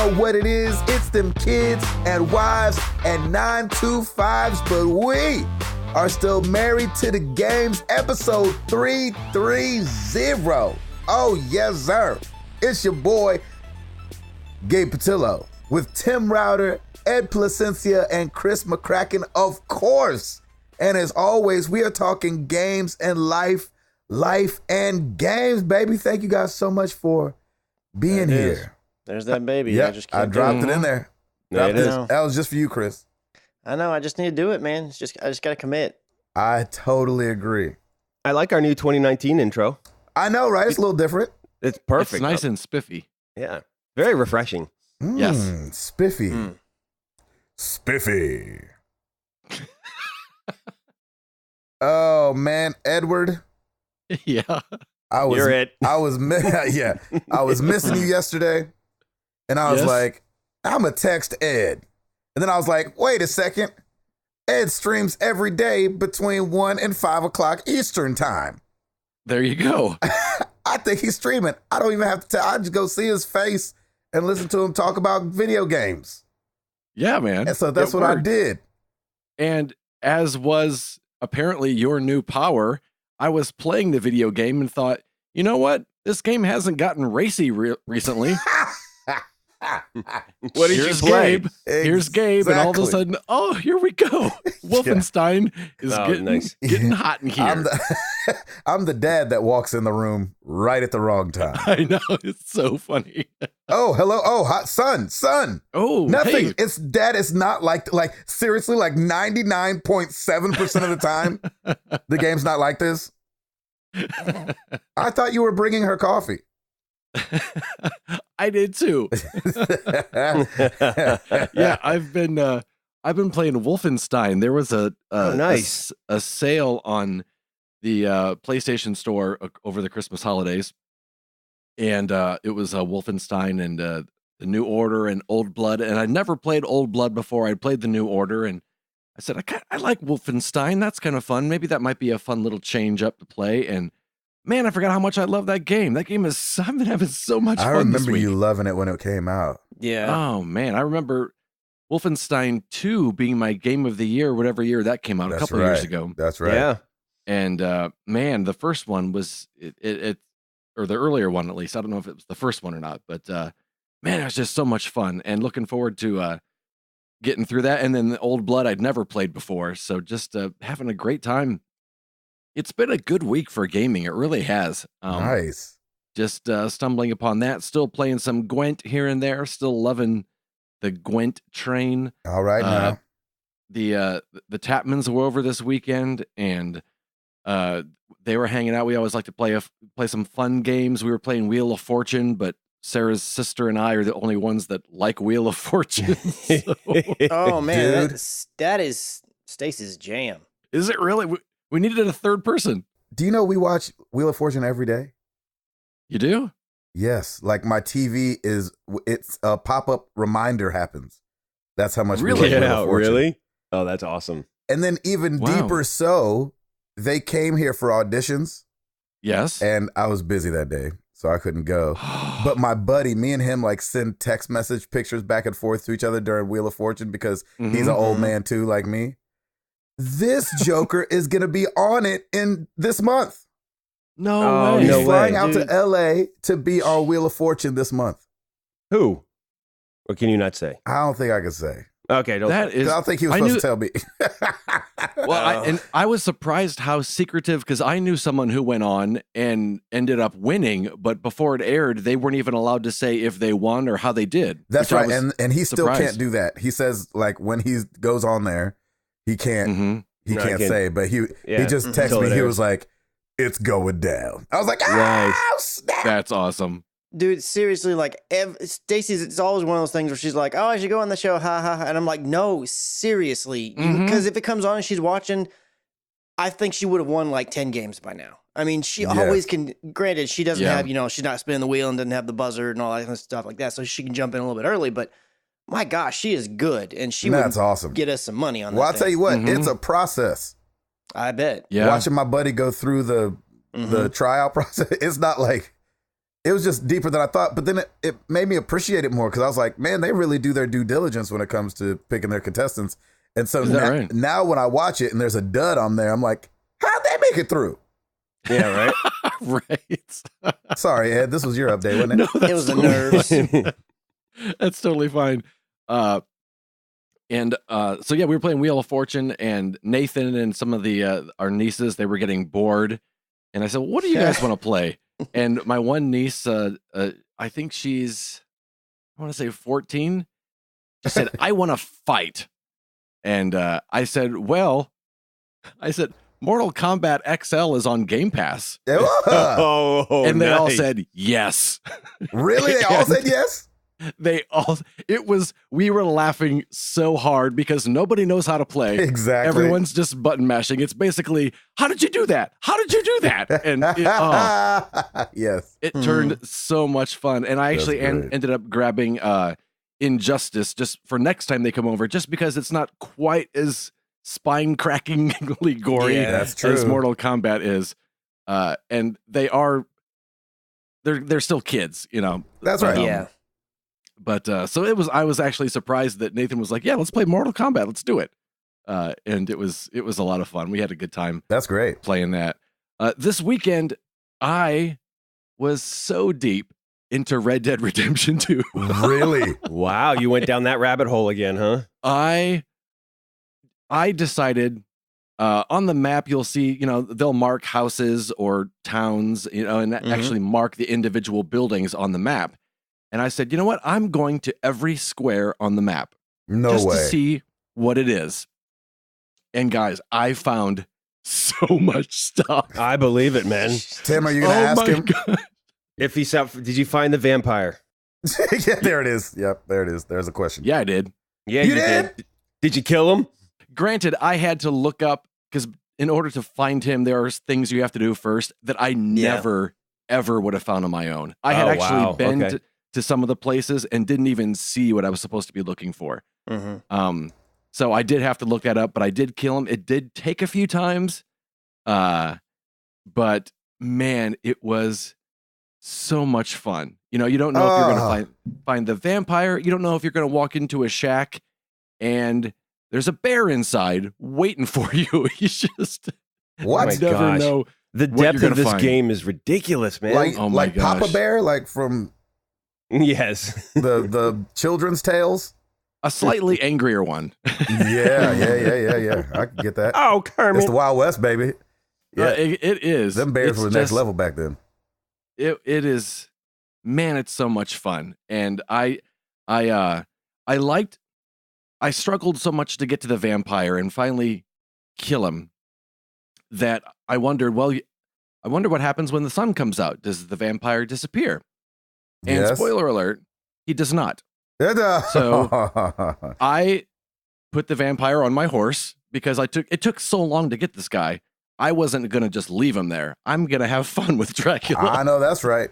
know what it is. It's them kids and wives and 925s, but we are still married to the games. Episode 330. Oh, yes, sir. It's your boy, Gabe Patillo, with Tim Router, Ed Placencia, and Chris McCracken, of course. And as always, we are talking games and life and games, baby. Thank you guys so much for being here. There's that baby. Yeah, I dropped it in there. That was just for you, Chris. I know. I just need to do it, man. I just got to commit. I totally agree. I like our new 2019 intro. I know, right? It's a little different. It's perfect. It's nice and spiffy. Yeah. Very refreshing. Yes. Spiffy. Spiffy. Oh, man. Edward. Yeah. You're it. I was missing you yesterday. And I was like, I'm going to text Ed. And then I was like, wait a second. Ed streams every day between 1 and 5 o'clock Eastern time. There you go. I think he's streaming. I don't even have to tell. I just go see his face and listen to him talk about video games. Yeah, man. And so that's what I did. And as was apparently your new power, I was playing the video game and thought, you know what? This game hasn't gotten racy recently. What did you play? Gabe. Here's Gabe, and all of a sudden, oh, here we go. Wolfenstein is getting hot in here. I'm the dad that walks in the room right at the wrong time. I know, it's so funny. Oh, hello. Oh, hot son. Oh, nothing. Hey. It's dad. It's not like seriously, like 99.7% of the time, the game's not like this. I thought you were bringing her coffee. I did too. Yeah, I've been playing Wolfenstein. There was a sale on the PlayStation Store over the Christmas holidays, and it was Wolfenstein and the New Order and Old Blood. And I'd never played Old Blood before. I'd played the New Order, and I said I like Wolfenstein. That's kind of fun. Maybe that might be a fun little change up to play. And man, I forgot how much I love that game. That game I've been having so much fun. I remember this week. you loving it when it came out. Yeah. Oh man, I remember Wolfenstein 2 being my game of the year, whatever year that came out, a couple years ago. That's right. Yeah. And man, the first one was it or the earlier one at least. I don't know if it was the first one or not, but man, it was just so much fun and looking forward to getting through that. And then the Old Blood I'd never played before, so just having a great time. It's been a good week for gaming. It really has. Nice. Just stumbling upon that. Still playing some Gwent here and there. Still loving the Gwent train. All right now. The Tapmans were over this weekend, and they were hanging out. We always like to play some fun games. We were playing Wheel of Fortune, but Sarah's sister and I are the only ones that like Wheel of Fortune. So. Oh man, Dude. that is Stacy's jam. Is it really? We needed a third person. Do you know we watch Wheel of Fortune every day? You do? Yes. Like my TV it's a pop-up reminder happens. That's how much we Really? like Wheel of Fortune. Really? Oh, that's awesome. And then even deeper so, they came here for auditions. Yes. And I was busy that day, so I couldn't go. But my buddy, me and him like send text message pictures back and forth to each other during Wheel of Fortune because he's an old man too, like me. This Joker is going to be on it in this month. No way. He's no flying way. out to LA to be on Wheel of Fortune this month. Who? Or can you not say? I don't think I can say. Okay, don't. That is. I don't think he was supposed to tell me. Well, I was surprised how secretive, because I knew someone who went on and ended up winning, but before it aired, they weren't even allowed to say if they won or how they did. That's right, and he still surprised. can't do that. He says like when he goes on there, he can't he can't say. But he just texted me. He was like, "It's going down." I was like, "Oh snap!" That's awesome. Dude, seriously, like, Stacey's, it's always one of those things where she's like, oh, I should go on the show, ha, ha, ha. And I'm like, no, seriously. Because if it comes on and she's watching, I think she would have won like 10 games by now. I mean, she always can, granted, she doesn't have, she's not spinning the wheel and doesn't have the buzzer and all that kind of stuff like that, so she can jump in a little bit early, but my gosh, she is good, and she would awesome. Get us some money on that. Well, I'll tell you what, it's a process. I bet. Yeah. Watching my buddy go through the tryout process, it's not like it was just deeper than I thought. But then it made me appreciate it more because I was like, man, they really do their due diligence when it comes to picking their contestants. And so now when I watch it and there's a dud on there, I'm like, how'd they make it through? Yeah, right. Right. Sorry, Ed, this was your update, wasn't it? No, it was the nerves. That's totally fine. So yeah, we were playing Wheel of Fortune, and Nathan and some of the our nieces, they were getting bored, and I said, "What do you guys want to play?" And my one niece, I think she's, I want to say 14, she said, "I want to fight," and I said, Mortal Kombat XL is on Game Pass. And they all said yes. Really? They all said yes? We were laughing so hard because nobody knows how to play. Exactly. Everyone's just button mashing. It's basically, how did you do that? How did you do that? And yes, it turned so much fun. And I actually ended up grabbing Injustice just for next time they come over, just because it's not quite as spine-crackingly gory as Mortal Kombat is. And they're still kids, you know. That's right. Yeah. But so I was actually surprised that Nathan was like, yeah, let's play Mortal Kombat. Let's do it. And it was a lot of fun. We had a good time. That's great. Playing that. This weekend, I was so deep into Red Dead Redemption 2. Really? Wow. You went down that rabbit hole again, huh? I decided on the map, you'll see, you know, they'll mark houses or towns, you know, and actually mark the individual buildings on the map. And I said, you know what? I'm going to every square on the map. Just to see what it is. And guys, I found so much stuff. I believe it, man. Tim, are you going to ask him? God. If he's out, did you find the vampire? Yeah, there it is. Yep, there it is. There's a question. Yeah, I did. Yeah, you did. Did you kill him? Granted, I had to look up, because in order to find him, there are things you have to do first that I never, ever would have found on my own. I had actually been to some of the places and didn't even see what I was supposed to be looking for. So I did have to look that up, but I did kill him. It did take a few times. But man, it was so much fun. You know, you don't know if you're going to find the vampire. You don't know if you're going to walk into a shack and there's a bear inside waiting for you. You just never know. The depth of this game is ridiculous, man. Like Papa Bear, like from the children's tales. A slightly angrier one. Yeah. I can get that. Oh, Kermit. It's the Wild West, baby. Yeah, it is. Them bears were the next level back then. It is, man. It's so much fun, and I struggled so much to get to the vampire and finally kill him that I wondered, I wonder what happens when the sun comes out. Does the vampire disappear? And spoiler alert, he does not. So I put the vampire on my horse because it took so long to get this guy. I wasn't going to just leave him there. I'm going to have fun with Dracula. I know, that's right.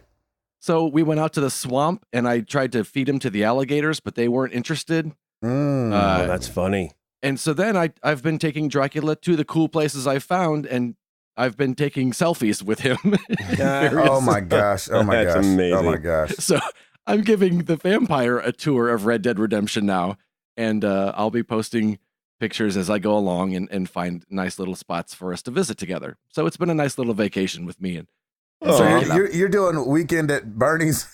So we went out to the swamp and I tried to feed him to the alligators, but they weren't interested. That's funny. And so then I've been taking Dracula to the cool places I found, and I've been taking selfies with him. Oh my gosh. That's amazing. Oh my gosh. So I'm giving the vampire a tour of Red Dead Redemption now, and I'll be posting pictures as I go along and find nice little spots for us to visit together. So it's been a nice little vacation with me. And so you're doing weekend at Bernie's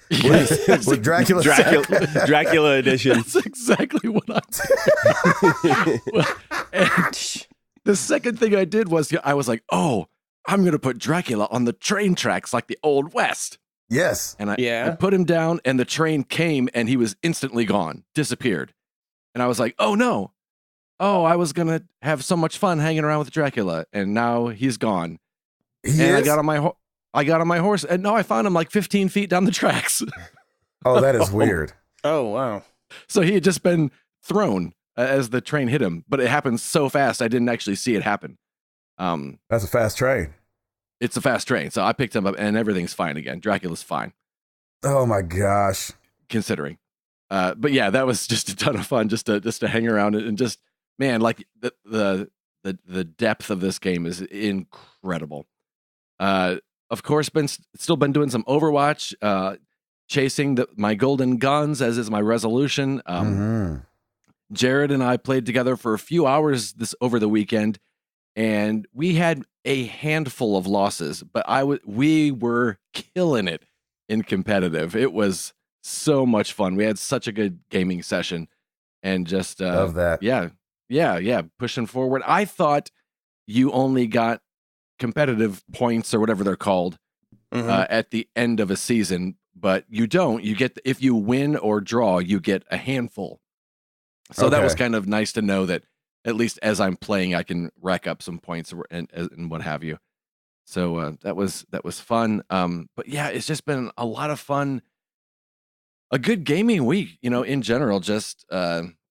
with Dracula edition. That's exactly what I'm doing. And the second thing I did was I was like, oh, I'm going to put Dracula on the train tracks like the Old West. Yes. And I put him down and the train came and he was instantly gone, disappeared. And I was like, oh no. Oh, I was going to have so much fun hanging around with Dracula. And now he's gone. I got on my horse and no, I found him like 15 feet down the tracks. Oh, that is weird. Oh, wow. So he had just been thrown as the train hit him, but it happened so fast I didn't actually see it happen. That's a fast train. It's a fast train. So I picked him up and everything's fine again. Dracula's fine. Oh my gosh. Considering. But yeah, that was just a ton of fun just to hang around and just, man, like the depth of this game is incredible. of course, still been doing some Overwatch, chasing my golden guns, as is my resolution. Jared and I played together for a few hours over the weekend, and we had a handful of losses, but we were killing it in competitive. It was so much fun. We had such a good gaming session, and just love that. Yeah, pushing forward. I thought you only got competitive points or whatever they're called at the end of a season, but you don't. You get, if you win or draw, you get a handful. So that was kind of nice to know that at least as I'm playing, I can rack up some points and what have you. So that was fun. But yeah, it's just been a lot of fun. A good gaming week, in general, just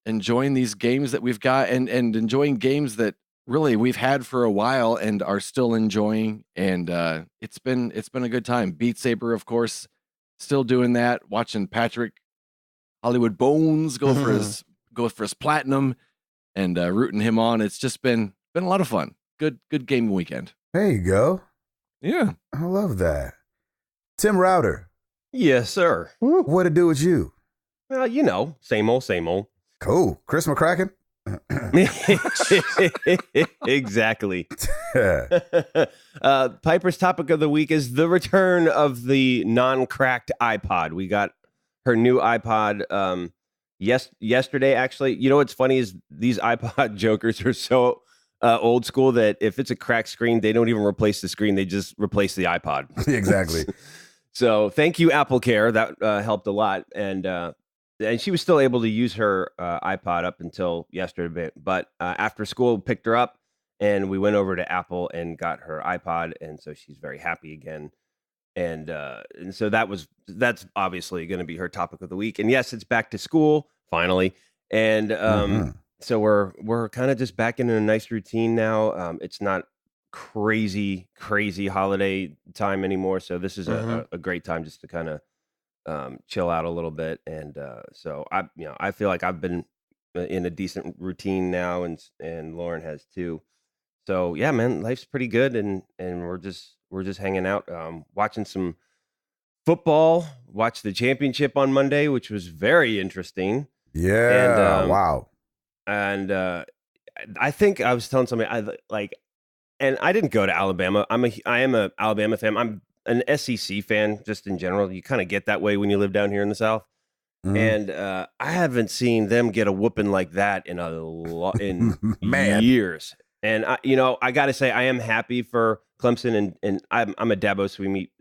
enjoying these games that we've got and enjoying games that really we've had for a while and are still enjoying. And it's been a good time. Beat Saber, of course, still doing that. Watching Patrick Hollywood Bones go for his platinum and rooting him on. It's just been a lot of fun. Good gaming weekend. There you go. Yeah. I love that. Tim Router. Yes, sir. What to do with you? Well, same old. Cool. Chris McCracken? Exactly. Piper's topic of the week is the return of the non-cracked iPod. We got her new iPod yesterday, actually. You know what's funny is these iPod jokers are so old school that if it's a cracked screen, they don't even replace the screen. They just replace the iPod. Exactly. So thank you, AppleCare. That helped a lot. And she was still able to use her iPod up until yesterday. But after school, picked her up and we went over to Apple and got her iPod. And so she's very happy again. And so that's obviously going to be her topic of the week. And yes, it's back to school finally. And so we're kind of just back in a nice routine now. It's not crazy holiday time anymore. So this is a great time just to kind of chill out a little bit. And so I feel like I've been in a decent routine now, and Lauren has too. So yeah, man, life's pretty good, and we're just hanging out, watching some football. Watched the championship on Monday, which was very interesting. Yeah, and, wow. And I think I was telling somebody and I didn't go to Alabama. I am a Alabama fan. I'm an SEC fan just in general. You kind of get that way when you live down here in the South. And I haven't seen them get a whooping like that in years. And I got to say, I am happy for Clemson, and I'm a Dabo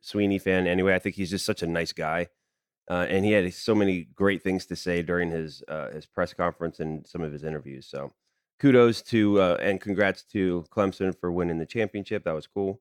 Sweeney fan anyway. I think he's just such a nice guy, and he had so many great things to say during his press conference and some of his interviews. So, kudos to and congrats to Clemson for winning the championship. That was cool.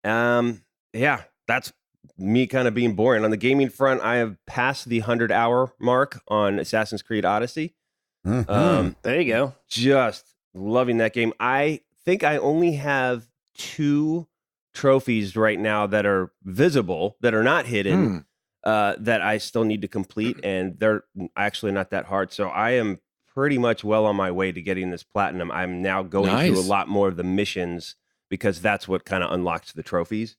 Yeah, that's me kind of being boring. On the gaming front, I have passed the 100-hour mark on Assassin's Creed Odyssey. There you go. Just loving that game. I think I only have 2 trophies right now that are visible, that are not hidden, that I still need to complete, and they're actually not that hard. So I am pretty much well on my way to getting this platinum. I'm now going through a lot more of the missions because that's what kind of unlocks the trophies.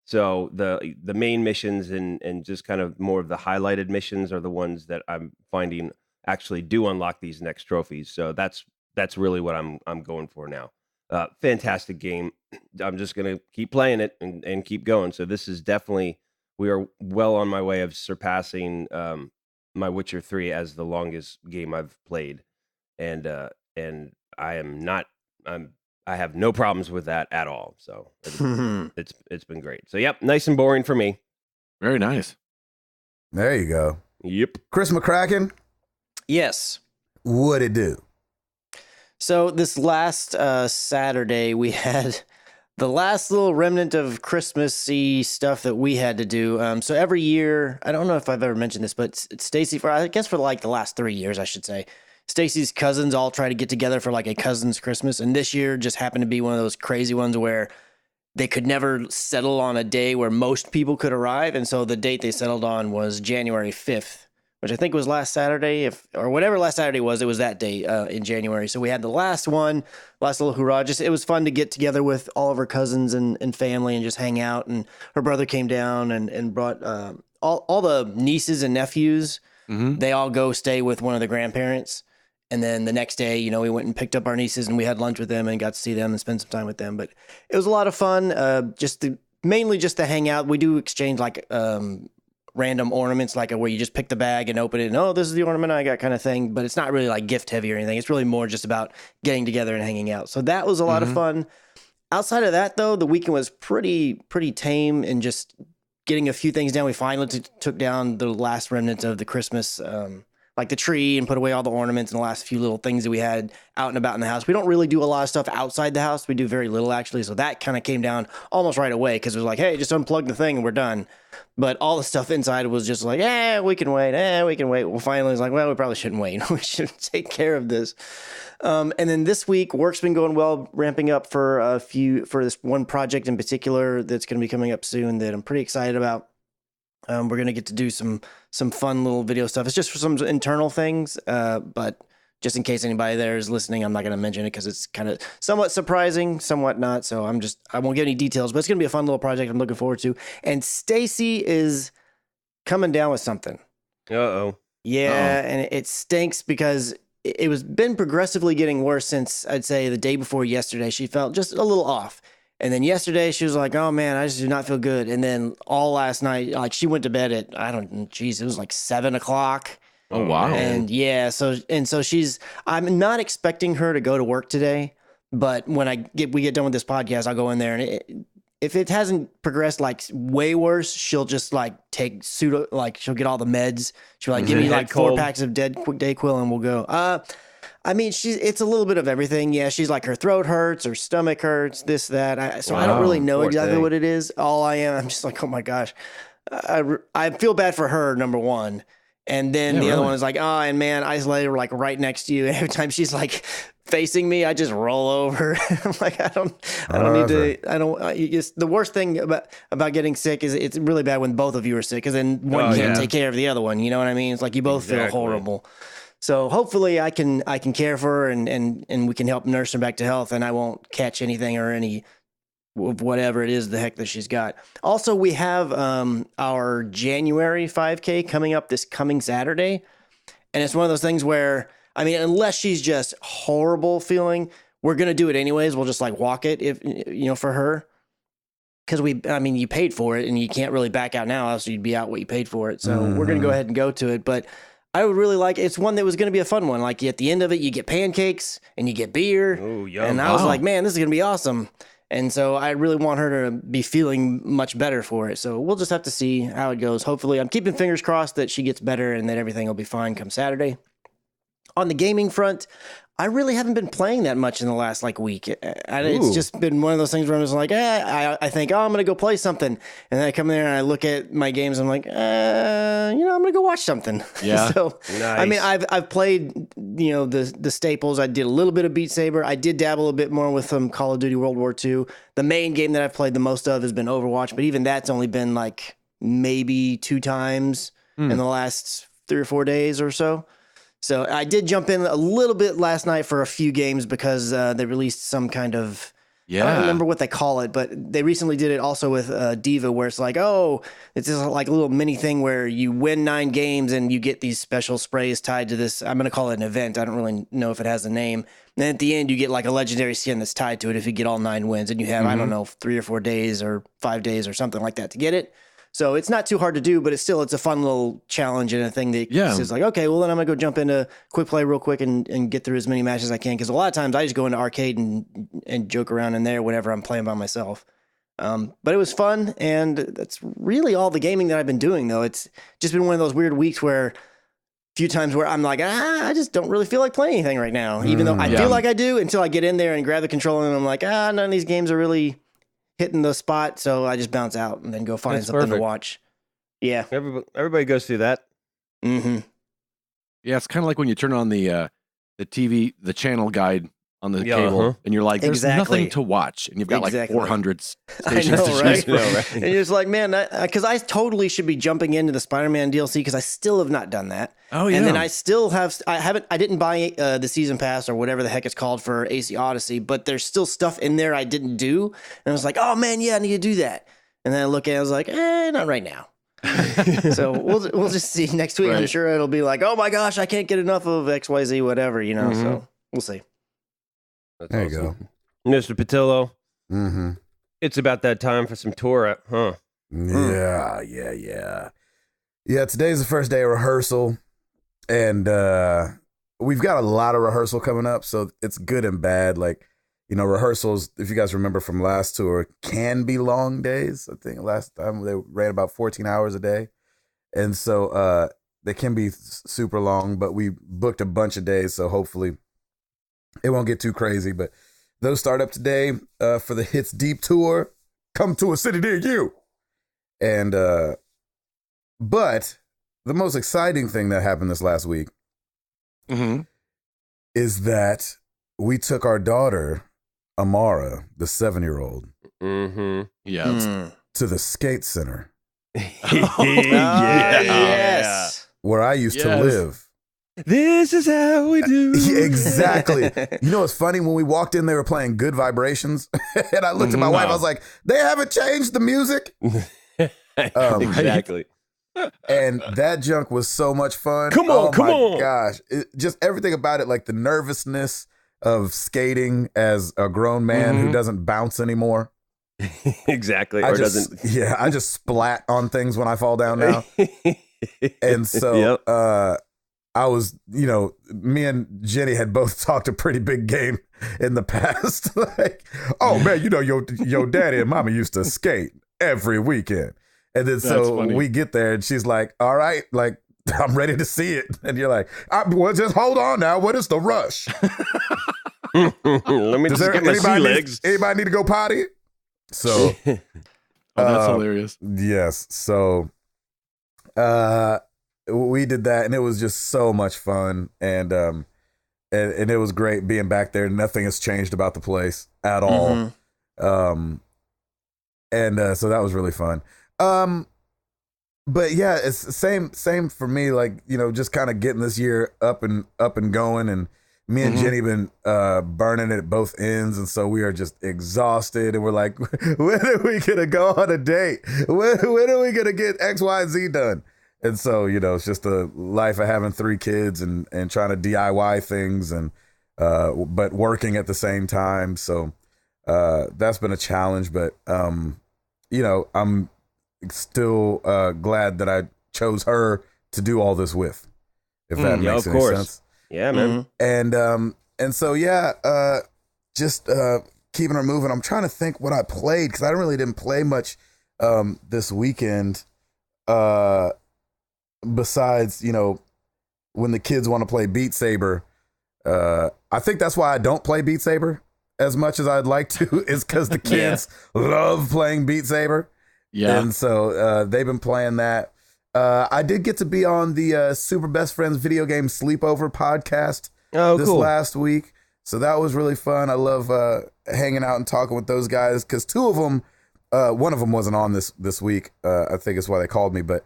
So the main missions and just kind of more of the highlighted missions are the ones that I'm finding actually do unlock these next trophies. So that's really what I'm going for now. Fantastic game. I'm just going to keep playing it and keep going. So this is definitely, we are well on my way of surpassing my Witcher 3 as the longest game I've played. And I have no problems with that at all. So it's been great. So yep, nice and boring for me. Very nice. There you go. Yep. Chris McCracken? Yes. What'd it do? So this last Saturday, we had the last little remnant of Christmassy stuff that we had to do. So every year, I don't know if I've ever mentioned this, but Stacy, for like the last 3 years, I should say, Stacy's cousins all try to get together for like a cousin's Christmas. And this year just happened to be one of those crazy ones where they could never settle on a day where most people could arrive. And so the date they settled on was January 5th, which I think was last Saturday, or whatever last Saturday was. It was that day in January. So we had the last little hurrah. Just, it was fun to get together with all of her cousins and family and just hang out. And her brother came down and brought all the nieces and nephews. Mm-hmm. They all go stay with one of the grandparents. And then the next day, we went and picked up our nieces and we had lunch with them and got to see them and spend some time with them. But it was a lot of fun. Mainly just to hang out. We do exchange like random ornaments, like where you just pick the bag and open it and, oh, this is the ornament I got kind of thing. But it's not really like gift heavy or anything. It's really more just about getting together and hanging out. So that was a lot of fun. Outside of that, though, the weekend was pretty tame and just getting a few things down. We finally took down the last remnants of the Christmas like the tree, and put away all the ornaments and the last few little things that we had out and about in the house. We don't really do a lot of stuff outside the house. We do very little, actually. So that kind of came down almost right away because it was like, hey, just unplug the thing and we're done. But all the stuff inside was just like, we can wait. Well, finally, it's like, well, we probably shouldn't wait. We should take care of this. And then this week, work's been going well, ramping up for this one project in particular that's going to be coming up soon that I'm pretty excited about. We're going to get to do some fun little video stuff. It's just for some internal things, but just in case anybody there is listening, I'm not going to mention it because it's kind of somewhat surprising, somewhat not. So I won't give any details, but it's going to be a fun little project I'm looking forward to. And Stacy is coming down with something. Uh-oh. Yeah, and it stinks because it was been progressively getting worse since, I'd say, the day before yesterday. She felt just a little off. And then yesterday she was like, oh man, I just do not feel good. And then all last night, like she went to bed at, it was like 7:00. Oh, wow. And yeah, so I'm not expecting her to go to work today, but when we get done with this podcast, I'll go in there and if it hasn't progressed like way worse, she'll just like take she'll get all the meds. She'll like give me like 4 packs of Dayquil and we'll go. It's a little bit of everything. Yeah, she's like her throat hurts, her stomach hurts, this, that. I don't really know exactly what it is. I'm just like, oh my gosh. I feel bad for her, number one. And then the other one is like, oh, and man, I lay her like right next to you. And every time she's like facing me, I just roll over. I'm like, I don't need to. It's the worst thing about getting sick is it's really bad when both of you are sick because then one can't take care of the other one. You know what I mean? It's like you both feel horrible. So hopefully I can care for her and we can help nurse her back to health and I won't catch anything or any whatever it is the heck that she's got. Also, we have our January 5K coming up this coming Saturday. And it's one of those things where, unless she's just horrible feeling, we're going to do it anyways. We'll just like walk it for her. Because you paid for it and you can't really back out now, else you'd be out what you paid for it. So we're going to go ahead and go to it. But I would really it's one that was going to be a fun one. Like at the end of it, you get pancakes and you get beer. Oh, yum. And I was like, man, this is going to be awesome. And so I really want her to be feeling much better for it. So we'll just have to see how it goes. Hopefully, I'm keeping fingers crossed that she gets better and that everything will be fine come Saturday. On the gaming front, I really haven't been playing that much in the last week. It's just been one of those things where I'm just like, I think, I'm going to go play something. And then I come there and I look at my games. And I'm like, I'm going to go watch something. Yeah. So, nice. I've played, the staples. I did a little bit of Beat Saber. I did dabble a bit more with some Call of Duty World War II. The main game that I've played the most of has been Overwatch. But even that's only been maybe 2 times in the last 3 or 4 days or so. So I did jump in a little bit last night for a few games because they released some kind of, I don't remember what they call it, but they recently did it also with Diva where it's like, it's just like a little mini thing where you win 9 games and you get these special sprays tied to this. I'm going to call it an event. I don't really know if it has a name. And then at the end, you get like a legendary skin that's tied to it if you get all 9 wins and you have, 3 or 4 days or 5 days or something like that to get it. So it's not too hard to do, but it's a fun little challenge and a thing that is like, okay, well then I'm going to go jump into quick play real quick and get through as many matches as I can. Because a lot of times I just go into arcade and joke around in there whenever I'm playing by myself. But it was fun, and that's really all the gaming that I've been doing, though. It's just been one of those weird weeks where few times where I'm like, I just don't really feel like playing anything right now, even though I feel like I do until I get in there and grab the controller and I'm like, none of these games are really hitting the spot, so I just bounce out and then go find something to watch. Yeah. Everybody goes through that. Mm-hmm. Yeah, it's kind of like when you turn on the TV, the channel guide on the cable, and you're like, there's nothing to watch, and you've got like 400 stations to choose from. Right? And you're just like, man, because I totally should be jumping into the Spider-Man DLC because I still have not done that. Oh yeah, and then I didn't buy the season pass or whatever the heck it's called for AC Odyssey, but there's still stuff in there I didn't do, and I was like, oh man, yeah, I need to do that. And then I look at it, I was like, not right now. So we'll just see next week. Right. I'm sure it'll be like, oh my gosh, I can't get enough of XYZ, whatever, you know. So we'll see. That's there awesome. You go, Mr. Patillo. Mm-hmm. It's about that time for some tour, huh? Yeah. Today's the first day of rehearsal, and we've got a lot of rehearsal coming up, so it's good and bad. Like, you know, rehearsals, if you guys remember from last tour, can be long days. I think last time they ran about 14 hours a day, and so they can be super long. But we booked a bunch of days, so hopefully it won't get too crazy, but those start up today for the Hits Deep Tour. Come to a city near you. And, but the most exciting thing that happened this last week is that we took our daughter, Amara, the 7-year-old, to the skate center. Yes. Where I used to live. This is how we do. Exactly. You know what's funny? When we walked in, they were playing Good Vibrations. And I looked at my wife. I was like, they haven't changed the music. Exactly. And that junk was so much fun. Come on. Gosh. Just everything about it, like the nervousness of skating as a grown man who doesn't bounce anymore. Exactly. I just splat on things when I fall down now. And so I was, you know, me and Jenny had both talked a pretty big game in the past. Like, oh man, you know, your daddy and mama used to skate every weekend. And then so we get there and she's like, all right, like, I'm ready to see it. And you're like, well, just hold on now. What is the rush? Let me just get my sea legs. Anybody need to go potty? So that's hilarious. Yes. So we did that, and it was just so much fun, and it was great being back there. Nothing has changed about the place at all, and so that was really fun. But yeah, it's the same for me. Like, you know, just kind of getting this year up and going, and me and Jenny been burning it at both ends, and so we are just exhausted, and we're like, when are we gonna go on a date? When are we gonna get X, Y, and Z done? And so, you know, it's just the life of having 3 kids and trying to DIY things and but working at the same time. So that's been a challenge, but you know, I'm still glad that I chose her to do all this with, if that makes any sense. Yeah, man. And so just keeping her moving. I'm trying to think what I played, because I really didn't play much this weekend. Besides, you know, when the kids want to play Beat Saber, I think that's why I don't play Beat Saber as much as I'd like to, is because the kids love playing Beat Saber. Yeah. And so they've been playing that. I did get to be on the Super Best Friends Video Game Sleepover podcast this last week. So that was really fun. I love hanging out and talking with those guys, because 2 of them, one of them wasn't on this week. I think is why they called me, but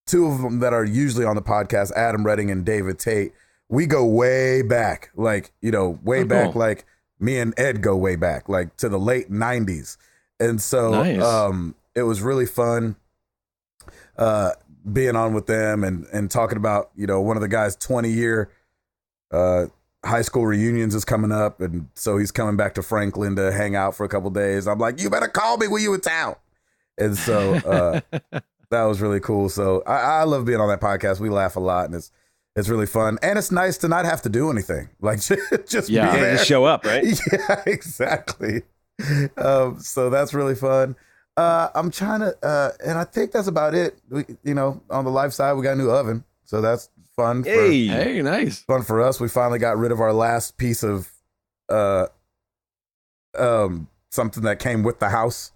2 of them that are usually on the podcast, Adam Redding and David Tate, we go way back, like, you know, way back, like me and Ed go way back, like to the late 90s. And so it was really fun being on with them and talking about, you know, one of the guys' 20-year high school reunions is coming up. And so he's coming back to Franklin to hang out for a couple days. I'm like, you better call me when you in town. And so that was really cool. So I love being on that podcast. We laugh a lot, and it's really fun. And it's nice to not have to do anything. Like, just be there. Just show up, right? Yeah, exactly. So that's really fun. I'm trying to, and I think that's about it. You know, on the life side, we got a new oven, so that's fun. Hey, nice. Fun for us. We finally got rid of our last piece of something that came with the house.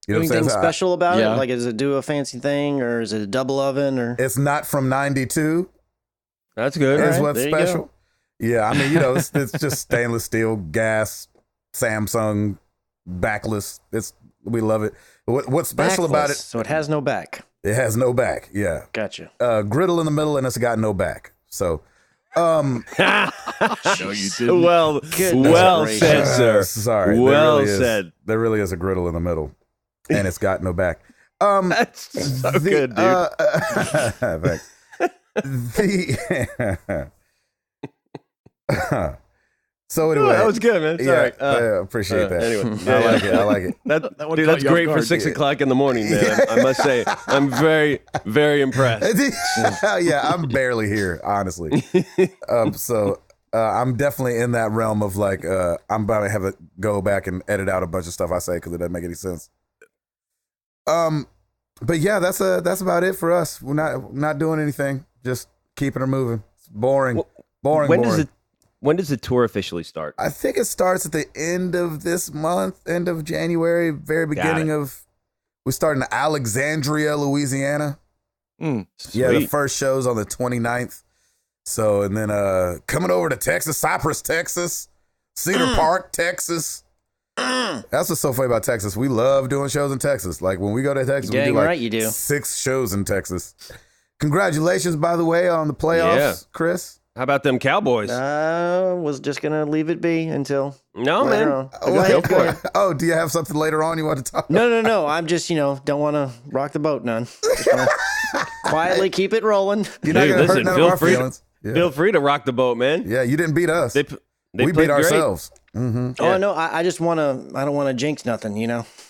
You know anything special about it? Like, does it do a fancy thing, or is it a double oven? Or it's not from '92. That's good. That's what's special. Yeah, I mean, it's just stainless steel, gas, Samsung, backless. We love it. What's special about it? So it has no back. It has no back. Yeah. Gotcha. Griddle in the middle, and it's got no back. So, No, you didn't. Well said, sir. Sorry. Well said. There really is a griddle in the middle, and it's got no back. That's so good, dude. Thanks. So anyway, that was good, man. Sorry. I appreciate that. Anyway, I like it. Dude, that's great for 6 o'clock in the morning, man. I must say, I'm very, very impressed. Yeah, I'm barely here, honestly. So I'm definitely in that realm of like, I'm about to have to go back and edit out a bunch of stuff I say because it doesn't make any sense. But yeah, that's about it for us. We're not doing anything. Just keeping her moving. It's boring. Boring. When does the tour officially start? I think it starts at the end of this month, end of January, very beginning of. We're starting in Alexandria, Louisiana. Yeah, the first show's on the 29th. So, and then coming over to Texas, Cypress, Texas, Cedar Park, Texas. That's what's so funny about Texas. We love doing shows in Texas. Like when we go to Texas, we do like 6 shows in Texas. Congratulations, by the way, on the playoffs, Chris. How about them Cowboys? Was just gonna leave it be until man. Go ahead. Oh, do you have something later on you want to talk about? No. I'm just, don't want to rock the boat none. Just wanna quietly keep it rolling. You're not gonna hurt none of our feelings. Feel free to rock the boat, man. Yeah, you didn't beat us. We beat ourselves. Mm-hmm. Oh, no, I just want to, I don't want to jinx nothing,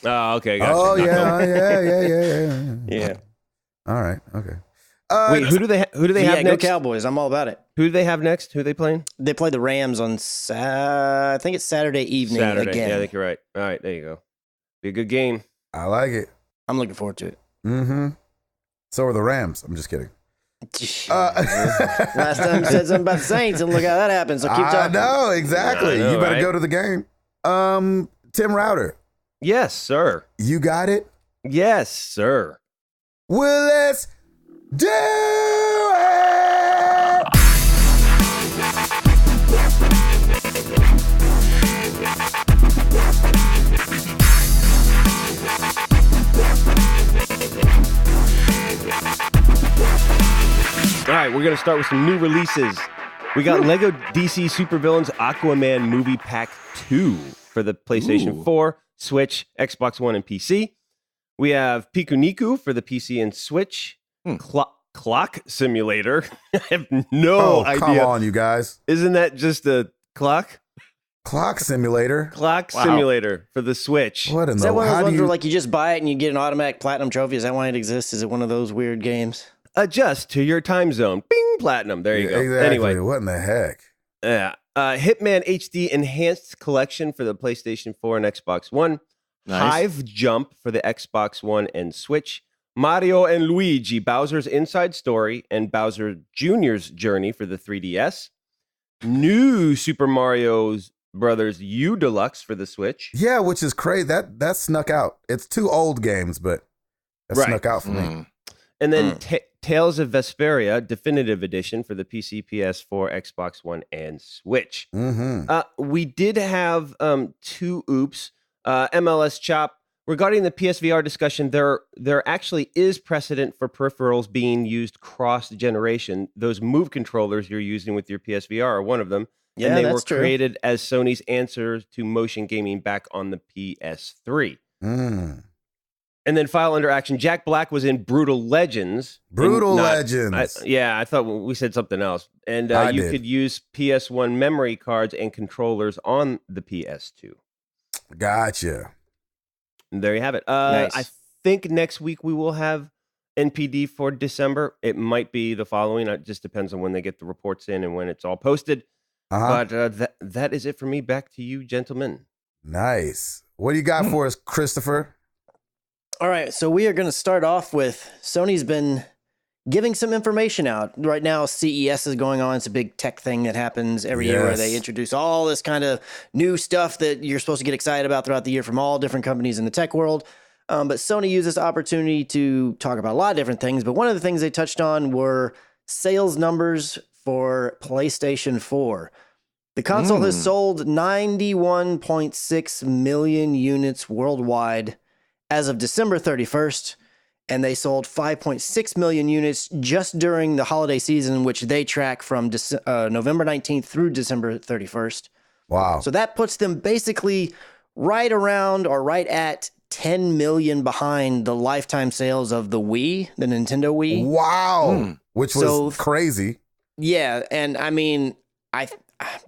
Oh, okay. Gotcha. Oh, yeah. Yeah. All right. Okay. Wait, who do they have next? Go Cowboys. I'm all about it. Who do they have next? Who are they playing? They play the Rams on I think it's Saturday evening again. Yeah, I think you're right. All right, there you go. Be a good game. I like it. I'm looking forward to it. Mm-hmm. So are the Rams. I'm just kidding. Last time you said something about the Saints, and look how that happened. So keep talking. I know, exactly. You better go to the game. Tim Router. Yes, sir. You got it? Yes, sir. Well, let's do it! All right, we're going to start with some new releases. We got Lego DC Supervillains Aquaman Movie Pack 2 for the PlayStation 4, Switch, Xbox One, and PC. We have Pikuniku for the PC and Switch. Clock Simulator. I have no idea. Come on, you guys. Isn't that just a clock? Clock Simulator? Simulator for the Switch. What in Is that one of those ones where like you just buy it and you get an automatic platinum trophy? Is that why it exists? Is it one of those weird games? Adjust to your time zone. Bing, platinum. There you go. Exactly. Anyway. What in the heck? Yeah. Hitman HD Enhanced Collection for the PlayStation 4 and Xbox One. Nice. Hive Jump for the Xbox One and Switch. Mario and Luigi, Bowser's Inside Story and Bowser Jr.'s Journey for the 3DS. New Super Mario Brothers U Deluxe for the Switch. Yeah, which is crazy. That snuck out. It's 2 old games, but that snuck out for me. And then Tales of Vesperia Definitive Edition for the PC, PS4, Xbox One, and Switch. We did have 2 oops. MLS Chop. Regarding the PSVR discussion, there actually is precedent for peripherals being used cross-generation. Those Move controllers you're using with your PSVR are one of them. Yeah, and they that's were true. created as Sony's answer to motion gaming back on the PS3. And then file under action, Jack Black was in Brutal Legends. Legends. I thought we said something else. And you could use PS1 memory cards and controllers on the PS2. Gotcha. And there you have it. Nice. I think next week we will have NPD for December. It might be the following. It just depends on when they get the reports in and when it's all posted. But that is it for me. Back to you, gentlemen. Nice. What do you got for us, Christopher? All right, so we are going to start off with Sony's been giving some information out. Right now, CES is going on. It's a big tech thing that happens every year where they introduce all this kind of new stuff that you're supposed to get excited about throughout the year from all different companies in the tech world. But Sony used this opportunity to talk about a lot of different things. But one of the things they touched on were sales numbers for PlayStation 4. The console has sold 91.6 million units worldwide as of December 31st, and they sold 5.6 million units just during the holiday season, which they track from November 19th through December 31st. Wow. So that puts them basically right around or right at 10 million behind the lifetime sales of the Wii, the Nintendo Wii. Wow. Which was crazy. Yeah, and I mean,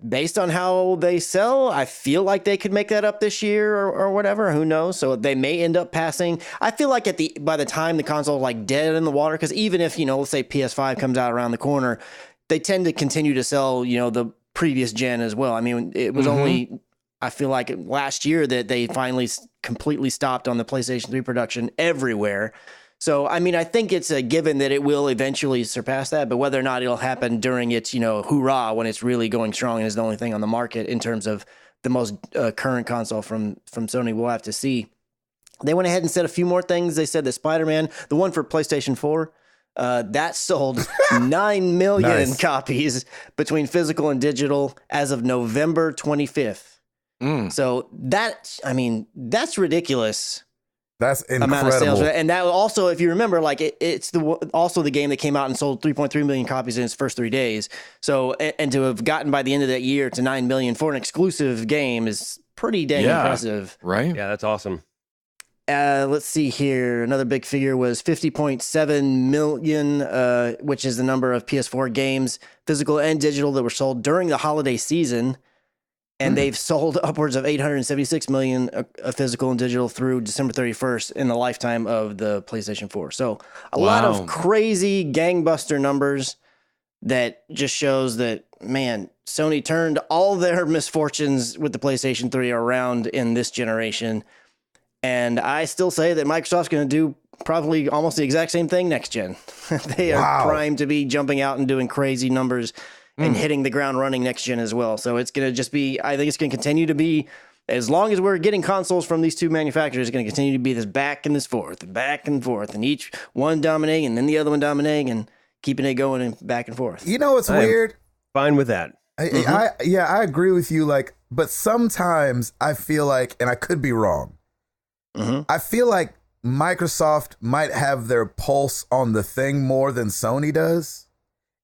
based on how they sell, I feel like they could make that up this year or whatever. Who knows? So they may end up passing. I feel like by the time the console is like dead in the water, because even if, let's say PS5 comes out around the corner, they tend to continue to sell, the previous gen as well. I mean, it was only, I feel like last year that they finally completely stopped on the PlayStation 3 production everywhere. So, I mean, I think it's a given that it will eventually surpass that, but whether or not it'll happen during its, hoorah, when it's really going strong and is the only thing on the market in terms of the most current console from Sony, we'll have to see. They went ahead and said a few more things. They said that Spider-Man, the one for PlayStation 4, that sold 9 million copies between physical and digital as of November 25th. So that's ridiculous. That's incredible. Amount of sales. And that also, if you remember, like it's also the game that came out and sold 3.3 million copies in its first 3 days. So, and to have gotten by the end of that year to 9 million for an exclusive game is pretty dang impressive. Right? Yeah, that's awesome. Let's see here. Another big figure was 50.7 million, which is the number of PS4 games, physical and digital, that were sold during the holiday season. And they've sold upwards of 876 million physical and digital through December 31st in the lifetime of the PlayStation 4. So a lot of crazy gangbuster numbers that just shows that, man, Sony turned all their misfortunes with the PlayStation 3 around in this generation. And I still say that Microsoft's going to do probably almost the exact same thing next gen. They are primed to be jumping out and doing crazy numbers and hitting the ground running next gen as well. So it's going to just be, I think it's going to continue to be, as long as we're getting consoles from these two manufacturers, it's going to continue to be this back and this forth, and each one dominating and then the other one dominating and keeping it going and back and forth. You know, it's weird. Fine with that. I agree with you. But sometimes I feel like, and I could be wrong, I feel like Microsoft might have their pulse on the thing more than Sony does.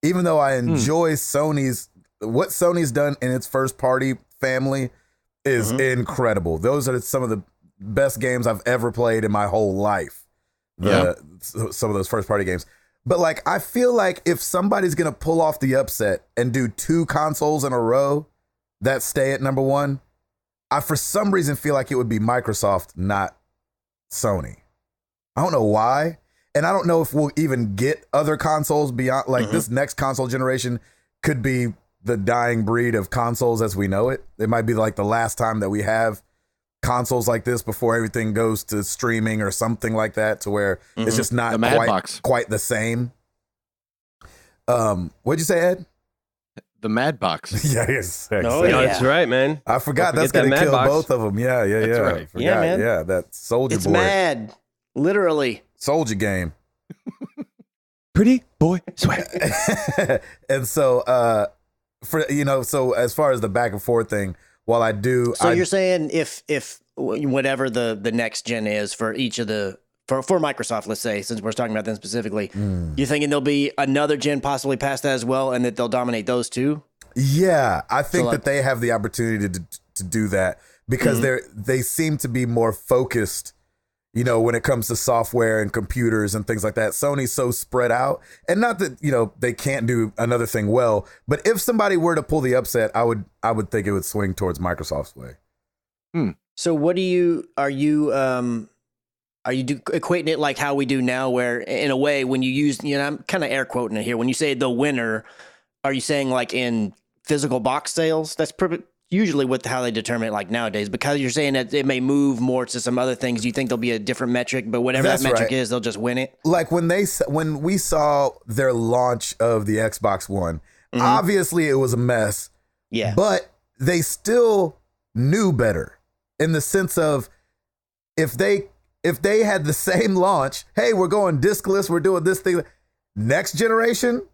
Even though I enjoy what Sony's done in its first party family is incredible. Those are some of the best games I've ever played in my whole life. Some of those first party games. But I feel like if somebody's going to pull off the upset and do 2 consoles in a row that stay at number 1, I for some reason feel like it would be Microsoft, not Sony. I don't know why. And I don't know if we'll even get other consoles beyond, this next console generation could be the dying breed of consoles as we know it. It might be the last time that we have consoles like this before everything goes to streaming or something like that, to where it's just not quite the same. What'd you say, Ed? The Mad Box. Yes. Oh, yeah. That's right, man. I forgot that's going to kill both of them. Yeah. That's right. Yeah, man. Yeah, that Soldier Boy. It's mad. Literally. Soldier game. Pretty boy sweat. And so so as far as the back and forth thing, while I do, you're saying if whatever the next gen is for each of the for Microsoft, let's say, since we're talking about them specifically, you're thinking there'll be another gen possibly past that as well, and that they'll dominate those two? Yeah, I think that they have the opportunity to do that because they seem to be more focused. When it comes to software and computers and things like that. Sony's so spread out, and not that, they can't do another thing well, but if somebody were to pull the upset, I would think it would swing towards Microsoft's way. So what are you equating it like how we do now, where in a way, when you use, I'm kind of air quoting it here, when you say the winner, are you saying like in physical box sales? That's usually how they determine it nowadays, because you're saying that it may move more to some other things. Do you think there'll be a different metric, but whatever that metric is, they'll just win it? Like when we saw their launch of the Xbox One, obviously it was a mess. Yeah. But they still knew better, in the sense of if they had the same launch, hey, we're going discless, we're doing this thing. Next generation,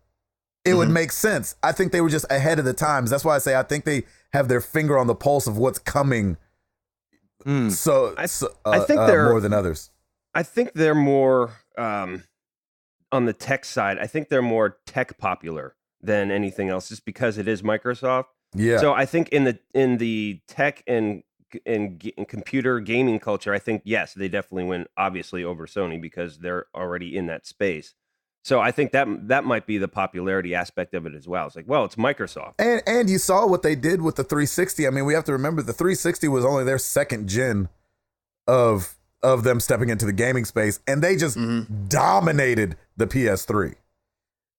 it would make sense. I think they were just ahead of the times. That's why I say I think they have their finger on the pulse of what's coming. So I think they're more than others. I think they're more on the tech side. I think they're more tech popular than anything else, just because it is Microsoft. Yeah. So I think in the tech and computer gaming culture, I think yes, they definitely win, obviously, over Sony because they're already in that space. So I think that might be the popularity aspect of it as well. It's like, well, it's Microsoft. And you saw what they did with the 360. I mean, we have to remember the 360 was only their second gen of them stepping into the gaming space, and they just dominated the PS3.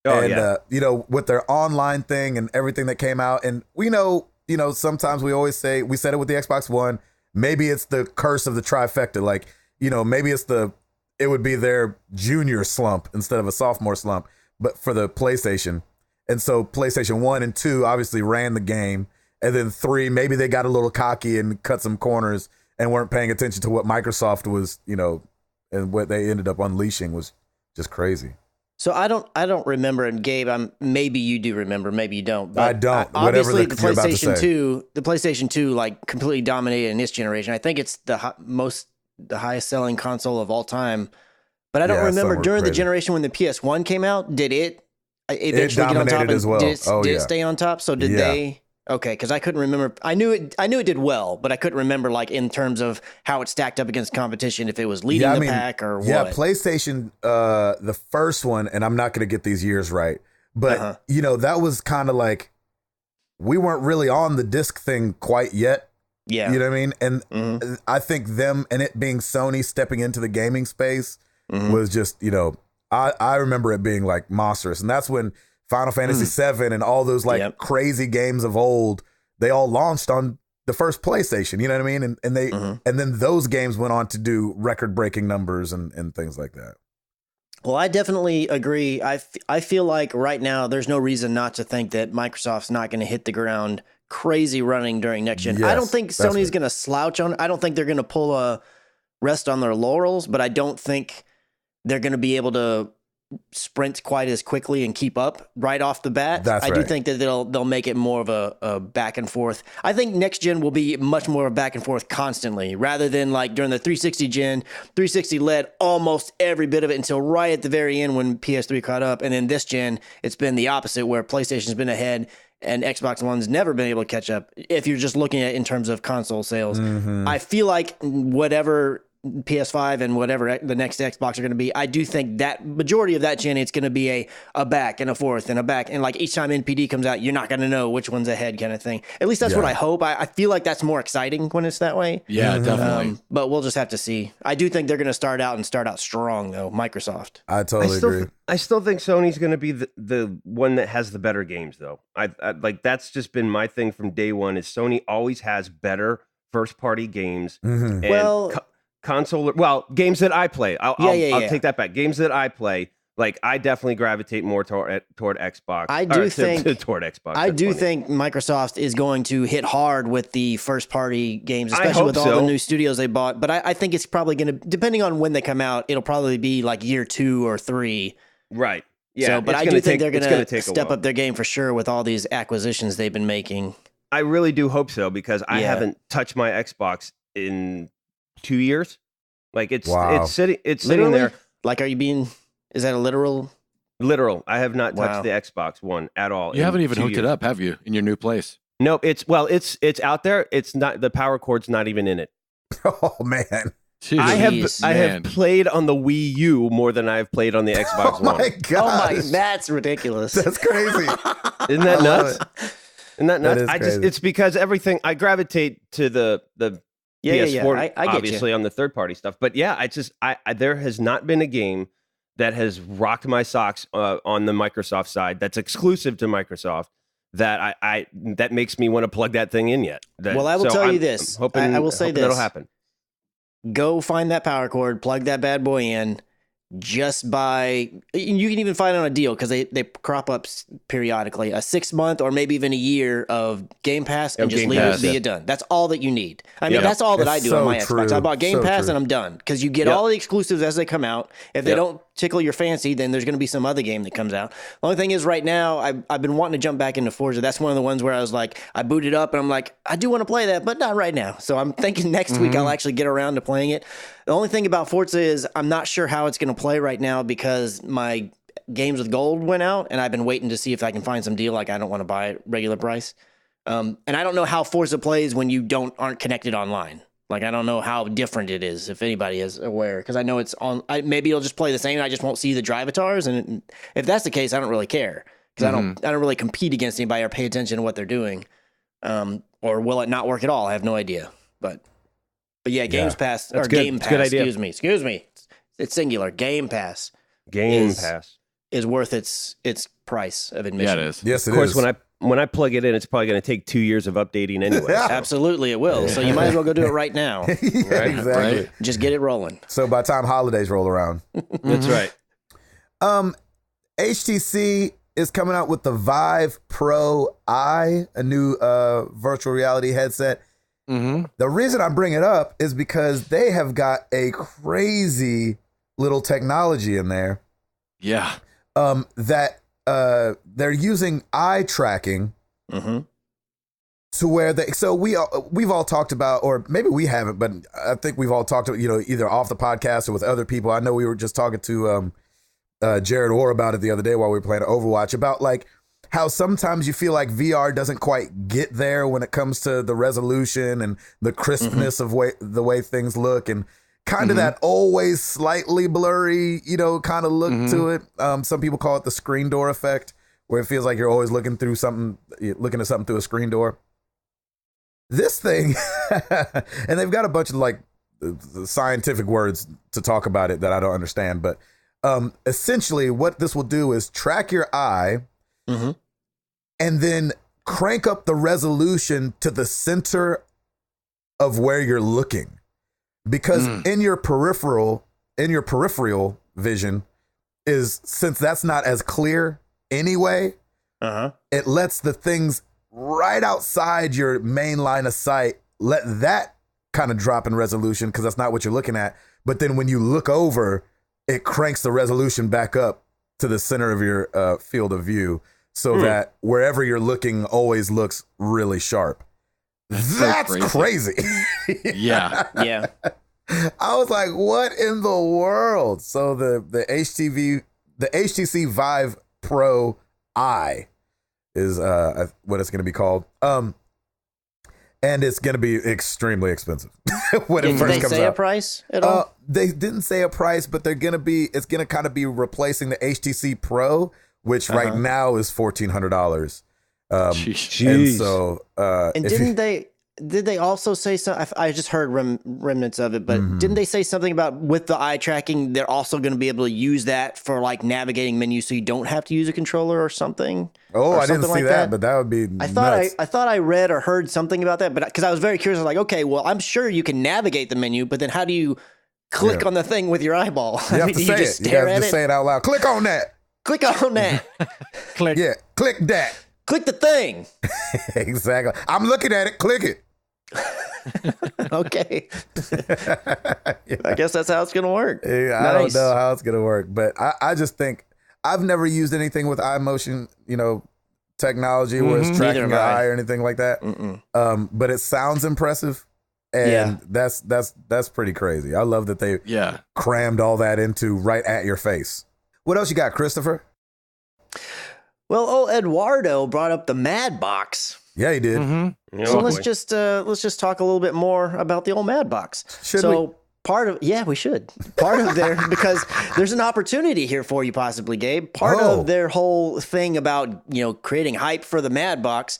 Oh, and yeah. You know, with their online thing and everything that came out, and we know, you know, sometimes we always say, we said it with the Xbox One, maybe it's the curse of the trifecta. Like, you know, maybe it would be their junior slump instead of a sophomore slump, but for the PlayStation. And so PlayStation 1 and 2 obviously ran the game. And then 3, maybe they got a little cocky and cut some corners and weren't paying attention to what Microsoft was, you know, and what they ended up unleashing was just crazy. So I don't remember, and Gabe, maybe you do remember, maybe you don't. But I don't. Obviously, the you're about to say. the PlayStation 2 like completely dominated in this generation. I think it's the highest selling console of all time. But I don't remember during the generation when the PS1 came out, did it eventually get on top as well? Did it stay on top? So did they? Okay, because I couldn't remember. I knew it did well, but I couldn't remember like in terms of how it stacked up against competition, if it was leading the pack or what. Yeah, PlayStation, the first one, and I'm not going to get these years right, but you know, that was kind of like we weren't really on the disc thing quite yet. Yeah, you know what I mean. And I think them and it being Sony stepping into the gaming space was just, you know, I remember it being like monstrous, and that's when Final Fantasy VII and all those like crazy games of old, they all launched on the first PlayStation, you know what I mean? And they and then those games went on to do record-breaking numbers and things like that. Well, I definitely agree. I feel like right now there's no reason not to think that Microsoft's not going to hit the ground crazy running during next gen. I don't think Sony's going to slouch on. I don't think they're going to pull a rest on their laurels, but I don't think they're going to be able to sprint quite as quickly and keep up right off the bat. I do think that they'll make it more of a back and forth. I think next gen will be much more back and forth constantly, rather than like during the 360 gen. 360 led almost every bit of it until right at the very end when PS3 caught up, and then this gen it's been the opposite, where PlayStation's been ahead and Xbox One's never been able to catch up. If you're just looking at it in terms of console sales, I feel like whatever PS5 and whatever the next Xbox are going to be, I do think that majority of that gen, it's going to be a back and a forth and a back. And like each time NPD comes out, you're not going to know which one's ahead kind of thing. At least that's what I hope. I feel like that's more exciting when it's that way. Yeah, definitely. But we'll just have to see. I do think they're going to start out strong though, Microsoft. I totally agree. I still think Sony's going to be the one that has the better games though. I like, that's just been my thing from day one, is Sony always has better first party games. And console, games that I play. I'll take that back. Games that I play, like I definitely gravitate more toward Xbox. I do think toward Xbox. I do think Microsoft is going to hit hard with the first party games, especially with all the new studios they bought. But I think it's probably going to, depending on when they come out, it'll probably be like year 2 or 3. Right. Yeah. So, but I do think they're going to step up their game for sure with all these acquisitions they've been making. I really do hope so, because I haven't touched my Xbox in 2 years. Like it's sitting there. Like, is that a literal? I have not touched the Xbox One at all. You haven't even hooked it up, have you, in your new place? Nope. It's out there. It's not, the power cord's not even in it. Oh man. Jeez, I have played on the Wii U more than I have played on the Xbox One. Oh my god. That's ridiculous. That's crazy. Isn't that nuts? Isn't that nuts? That is crazy. It's because everything, I gravitate to the PS4, I get obviously, on the third party stuff. But yeah, there has not been a game that has rocked my socks on the Microsoft side that's exclusive to Microsoft that that makes me want to plug that thing in yet. I will tell you this. I will say this. That'll happen. Go find that power cord, plug that bad boy in. Just by, you can even find it on a deal because they crop up periodically, a 6 month or maybe even a year of Game Pass, and just leave it, be it done. That's all that you need. I mean, that's all that I do on my Xbox. I bought Game Pass and I'm done, because you get all the exclusives as they come out. If they don't tickle your fancy, then there's going to be some other game that comes out. The only thing is right now, I've been wanting to jump back into Forza. That's one of the ones where I was like, I booted up and I'm like, I do want to play that, but not right now. So I'm thinking next week I'll actually get around to playing it. The only thing about Forza is I'm not sure how it's going to play right now because my games with gold went out and I've been waiting to see if I can find some deal. Like I don't want to buy it regular price. And I don't know how Forza plays when you aren't connected online. Like, I don't know how different it is, if anybody is aware, because I know it's on. Maybe it'll just play the same. I just won't see the drivatars, and if that's the case, I don't really care because I don't really compete against anybody or pay attention to what they're doing. Or will it not work at all? I have no idea. But yeah, Games Pass or Game Pass. Good idea. Excuse me. It's singular. Game Pass. Game Pass is worth its price of admission. Yeah, it is. Yes, it is. Of course, when I plug it in, it's probably going to take 2 years of updating anyway. Absolutely, it will. So you might as well go do it right now. Exactly. Right. Just get it rolling. So by the time holidays roll around. That's right. HTC is coming out with the Vive Pro Eye, a new virtual reality headset. The reason I bring it up is because they have got a crazy little technology in there. Yeah. That they're using eye tracking to where we've all talked about, or maybe we haven't, but I think we've all talked about, either off the podcast or with other people. I know we were just talking to Jared Orr about it the other day while we were playing Overwatch, about like how sometimes you feel like VR doesn't quite get there when it comes to the resolution and the crispness of the way things look, and kind of that always slightly blurry, kind of look to it. Some people call it the screen door effect, where it feels like you're always looking at something through a screen door. This thing, and they've got a bunch of like scientific words to talk about it that I don't understand, but essentially what this will do is track your eye and then crank up the resolution to the center of where you're looking. Because in your peripheral vision since that's not as clear anyway, it lets the things right outside your main line of sight, let that kind of drop in resolution because that's not what you're looking at. But then when you look over, it cranks the resolution back up to the center of your field of view so that wherever you're looking always looks really sharp. That's so crazy. Yeah. Yeah. I was like, what in the world? So the HTC Vive Pro Eye is what it's going to be called. And it's going to be extremely expensive when it first comes out. Did they say a price at all? They didn't say a price, but it's going to kind of be replacing the HTC Pro, which right now is $1,400. And so, and did they also say something? I just heard remnants of it, but didn't they say something about with the eye tracking, they're also going to be able to use that for like navigating menus so you don't have to use a controller or something? Oh, I didn't see that, but that would be nuts. I thought I read or heard something about that, but because I was very curious, I was like, okay, well, I'm sure you can navigate the menu, but then how do you click on the thing with your eyeball? You have to say it. You have to say it out loud. Click on that. Click on that. Click. Yeah, click that. Click the thing. Exactly. I'm looking at it. Click it. Okay. I guess that's how it's going to work. Yeah, I don't know how it's going to work, but I just think I've never used anything with eye motion, technology where it's tracking your eye or anything like that. But it sounds impressive. And that's pretty crazy. I love that they crammed all that into right at your face. What else you got, Christopher? Well, Eduardo brought up the Mad Box. Yeah, he did. So let's just talk a little bit more about the old Mad Box. Should we? We should. Part of because there's an opportunity here for you possibly, Gabe. Part of their whole thing about, creating hype for the Mad Box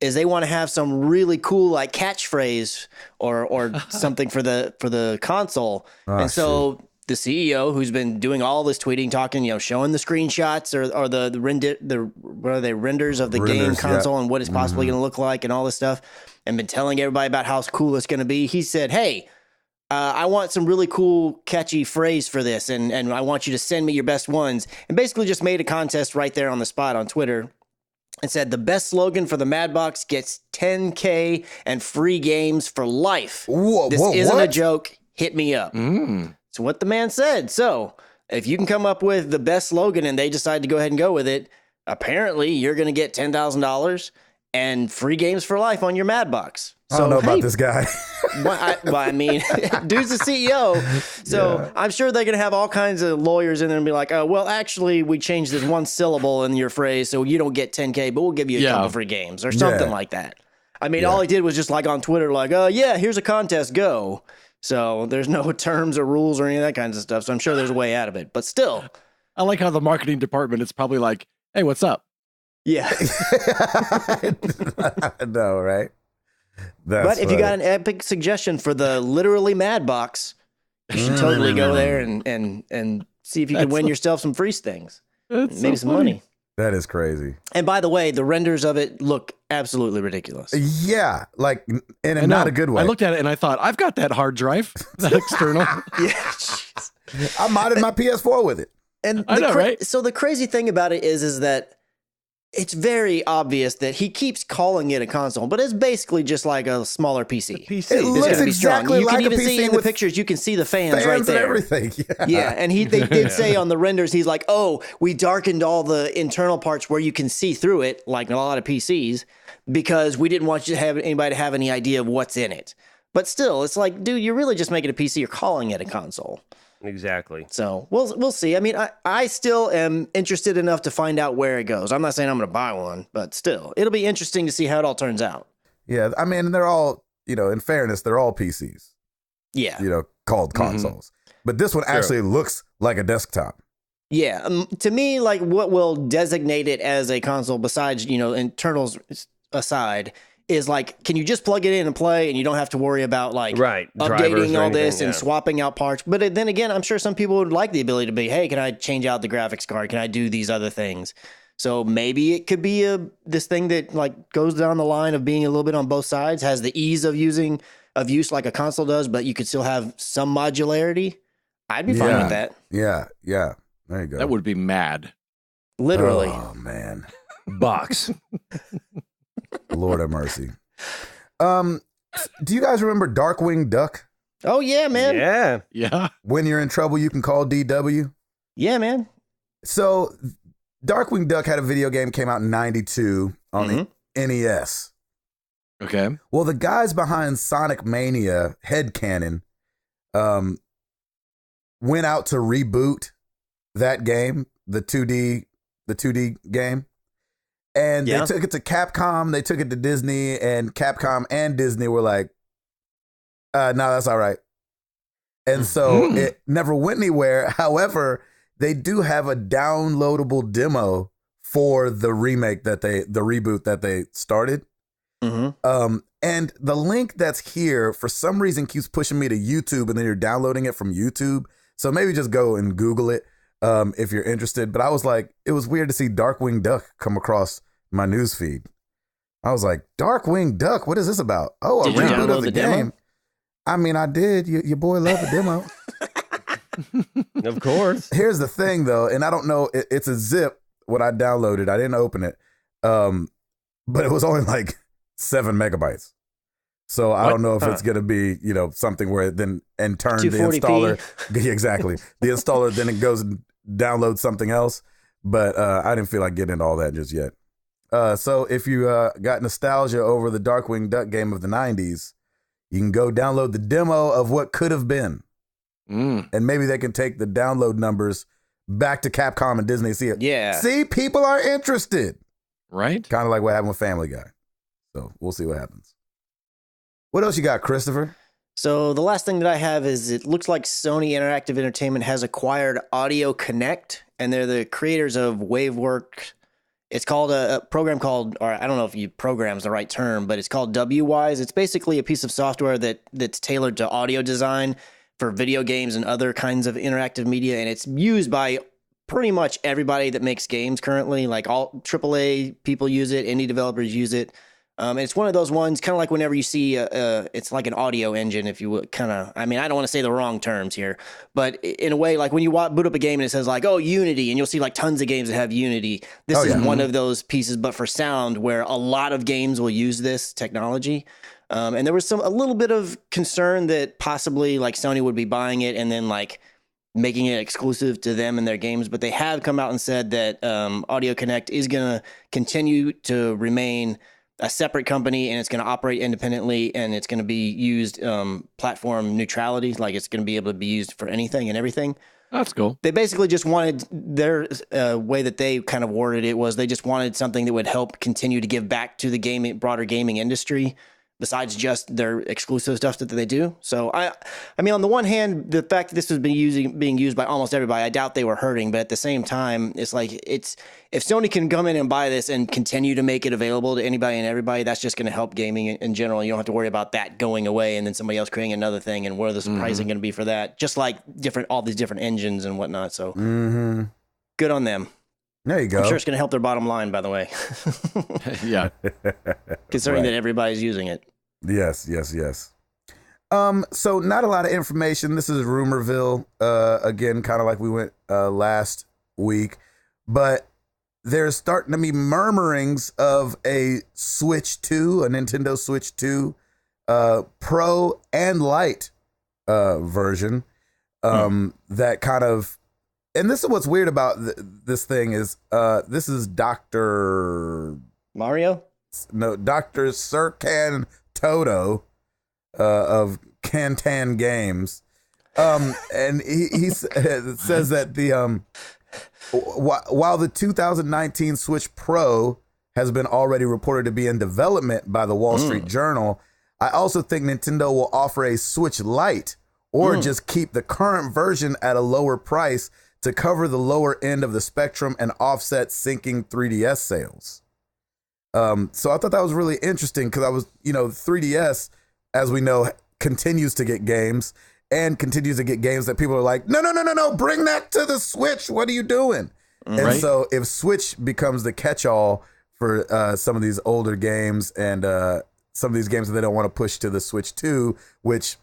is they want to have some really cool like catchphrase or something for the console. So the CEO, who's been doing all this tweeting, talking, showing the screenshots or the renders of the game console and what it's possibly going to look like and all this stuff, and been telling everybody about how cool it's going to be. He said, hey, I want some really cool, catchy phrase for this, and I want you to send me your best ones. And basically just made a contest right there on the spot on Twitter and said the best slogan for the Mad Box gets 10K and free games for life. This isn't a joke. Hit me up. So what the man said. So if you can come up with the best slogan and they decide to go ahead and go with it, apparently you're going to get $10,000 and free games for life on your Madbox. So, I don't know about this guy. I mean, dude's the CEO. So I'm sure they're going to have all kinds of lawyers in there and be like, oh, well, actually, we changed this one syllable in your phrase, so you don't get 10K, but we'll give you a couple free games or something like that. I mean, all he did was just like on Twitter, like, yeah, here's a contest, go. So there's no terms or rules or any of that kinds of stuff. So I'm sure there's a way out of it. But still. I like how the marketing department is probably like, hey, what's up? Yeah. I know, right? But if you got an epic suggestion for the literally Madbox, you should totally go there and see if you can win yourself some free things. Maybe some money. That is crazy. And by the way, the renders of it look absolutely ridiculous. Yeah, like in not a good way. I looked at it and I thought, I've got that hard drive, that external. I modded my PS4 with it. And I know, right? So the crazy thing about it is that it's very obvious that he keeps calling it a console, but it's basically just like a smaller PC. It looks exactly like a PC. You can even see in the pictures, you can see the fans right there. And everything. Yeah, and they did say on the renders, he's like, oh, we darkened all the internal parts where you can see through it, like a lot of PCs, because we didn't want you to have anybody to have any idea of what's in it. But still, it's like, dude, you're really just making a PC. You're calling it a console. Exactly. So we'll see. I mean, I still am interested enough to find out where it goes. I'm not saying I'm going to buy one, but still, it'll be interesting to see how it all turns out. Yeah, I mean, they're all, in fairness, they're all PCs. Yeah. Called consoles. But this one actually looks like a desktop. Yeah. To me, like what will designate it as a console besides, internals aside, is like, can you just plug it in and play and you don't have to worry about like updating all this and swapping out parts. But then again, I'm sure some people would like the ability to be, hey, can I change out the graphics card? Can I do these other things? So maybe it could be this thing that like goes down the line of being a little bit on both sides, has the ease of use like a console does, but you could still have some modularity. I'd be fine with that. Yeah. There you go. That would be mad. Literally. Oh, man. Box. Lord have mercy. Do you guys remember Darkwing Duck? Oh, yeah, man. Yeah. When you're in trouble, you can call DW. Yeah, man. So Darkwing Duck had a video game, came out in 92 on the NES. Okay. Well, the guys behind Sonic Mania, Headcanon, went out to reboot that game, the 2D game. And they took it to Capcom, they took it to Disney, and Capcom and Disney were like, no, that's all right. And so it never went anywhere. However, they do have a downloadable demo for the reboot that they started. And the link that's here, for some reason, keeps pushing me to YouTube, and then you're downloading it from YouTube. So maybe just go and Google it if you're interested. But I was like, it was weird to see Darkwing Duck come across my news feed. I was like, Darkwing Duck, what is this about? Oh, a reboot of the game. Demo? I mean, I did. Your boy loved the demo. Of course. Here's the thing, though, and I don't know. It's a zip. What I downloaded, I didn't open it, but it was only like 7 megabytes. So I don't know if it's gonna be something where it then in turn the installer exactly the installer then it goes and downloads something else. But I didn't feel like getting into all that just yet. So if you got nostalgia over the Darkwing Duck game of the 90s, you can go download the demo of what could have been. And maybe they can take the download numbers back to Capcom and Disney. See, people are interested. Right? Kind of like what happened with Family Guy. So we'll see what happens. What else you got, Christopher? So the last thing that I have is it looks like Sony Interactive Entertainment has acquired Audio Connect, and they're the creators of Waveworks. It's called a program called, or I don't know if program's the right term, but it's called WWise. It's basically a piece of software that's tailored to audio design for video games and other kinds of interactive media, and it's used by pretty much everybody that makes games currently. Like all AAA people use it, indie developers use it. It's one of those ones, kind of like whenever you see, it's like an audio engine, if you would, I don't want to say the wrong terms here, but in a way, like when you boot up a game and it says like, oh, Unity, and you'll see like tons of games that have Unity. This is one of those pieces, but for sound, where a lot of games will use this technology. And there was a little bit of concern that possibly like Sony would be buying it and then like making it exclusive to them and their games, but they have come out and said that Audio Connect is going to continue to remain a separate company, and it's going to operate independently, and it's going to be used platform neutrality, like it's going to be able to be used for anything and everything. That's cool. They basically just wanted their way that they kind of worded it was they just wanted something that would help continue to give back to the broader gaming industry, besides just their exclusive stuff that they do. So I mean, on the one hand, the fact that this has been being used by almost everybody, I doubt they were hurting. But at the same time, it's like if Sony can come in and buy this and continue to make it available to anybody and everybody, that's just going to help gaming in general. You don't have to worry about that going away and then somebody else creating another thing and where the pricing going to be for that. Just like all these different engines and whatnot. So good on them. There you go. I'm sure it's going to help their bottom line, by the way. Yeah. Considering that everybody's using it. Yes. So not a lot of information. This is Rumorville, again, kind of like we went last week, but there's starting to be murmurings of a Switch 2, a Nintendo Switch 2, Pro and Lite version, that kind of. And this is what's weird about this thing is this is Dr. Mario? No, Dr. Serkan Toto of Kantan Games. And he says that the while the 2019 Switch Pro has been already reported to be in development by the Wall Street Journal, I also think Nintendo will offer a Switch Lite or just keep the current version at a lower price to cover the lower end of the spectrum and offset sinking 3DS sales. So I thought that was really interesting because 3DS, as we know, continues to get games that people are like, no, bring that to the Switch. What are you doing? Right. And so if Switch becomes the catch-all for some of these older games and some of these games that they don't want to push to the Switch 2, which,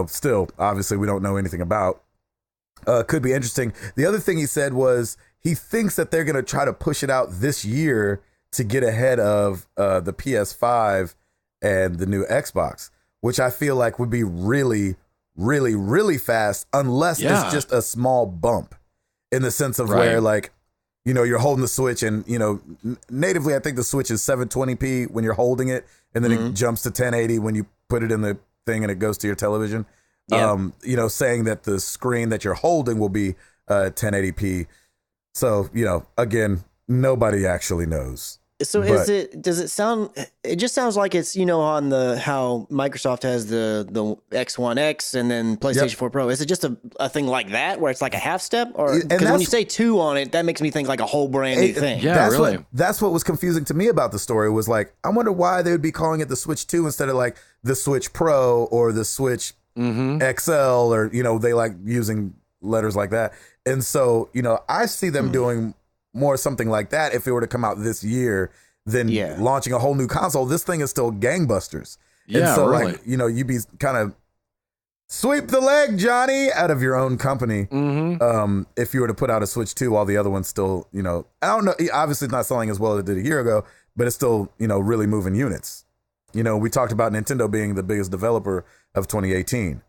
still, obviously we don't know anything about, could be interesting. The other thing he said was he thinks that they're going to try to push it out this year to get ahead of the PS5 and the new Xbox, which I feel like would be really, really, really fast unless it's just a small bump in the sense of where you're holding the Switch and, natively I think the Switch is 720p when you're holding it and then it jumps to 1080 when you put it in the thing and it goes to your television. Yeah. Saying that the screen that you're holding will be 1080p. So, again, nobody actually knows. So it just sounds like it's, on how Microsoft has the X1 X and then PlayStation 4 Pro. Is it just a thing like that where it's like a half step? Or because when you say 2 on it, that makes me think like a whole brand new thing. Yeah, that's what was confusing to me about the story was like, I wonder why they would be calling it the Switch 2 instead of like the Switch Pro or the Switch XL or, they like using letters like that. And so, I see them doing more something like that if it were to come out this year than launching a whole new console. This thing is still gangbusters. Yeah, and so really. You'd be kind of sweep the leg, Johnny, out of your own company. If you were to put out a Switch 2 while the other one's still, I don't know, obviously it's not selling as well as it did a year ago, but it's still, really moving units. We talked about Nintendo being the biggest developer of 2018.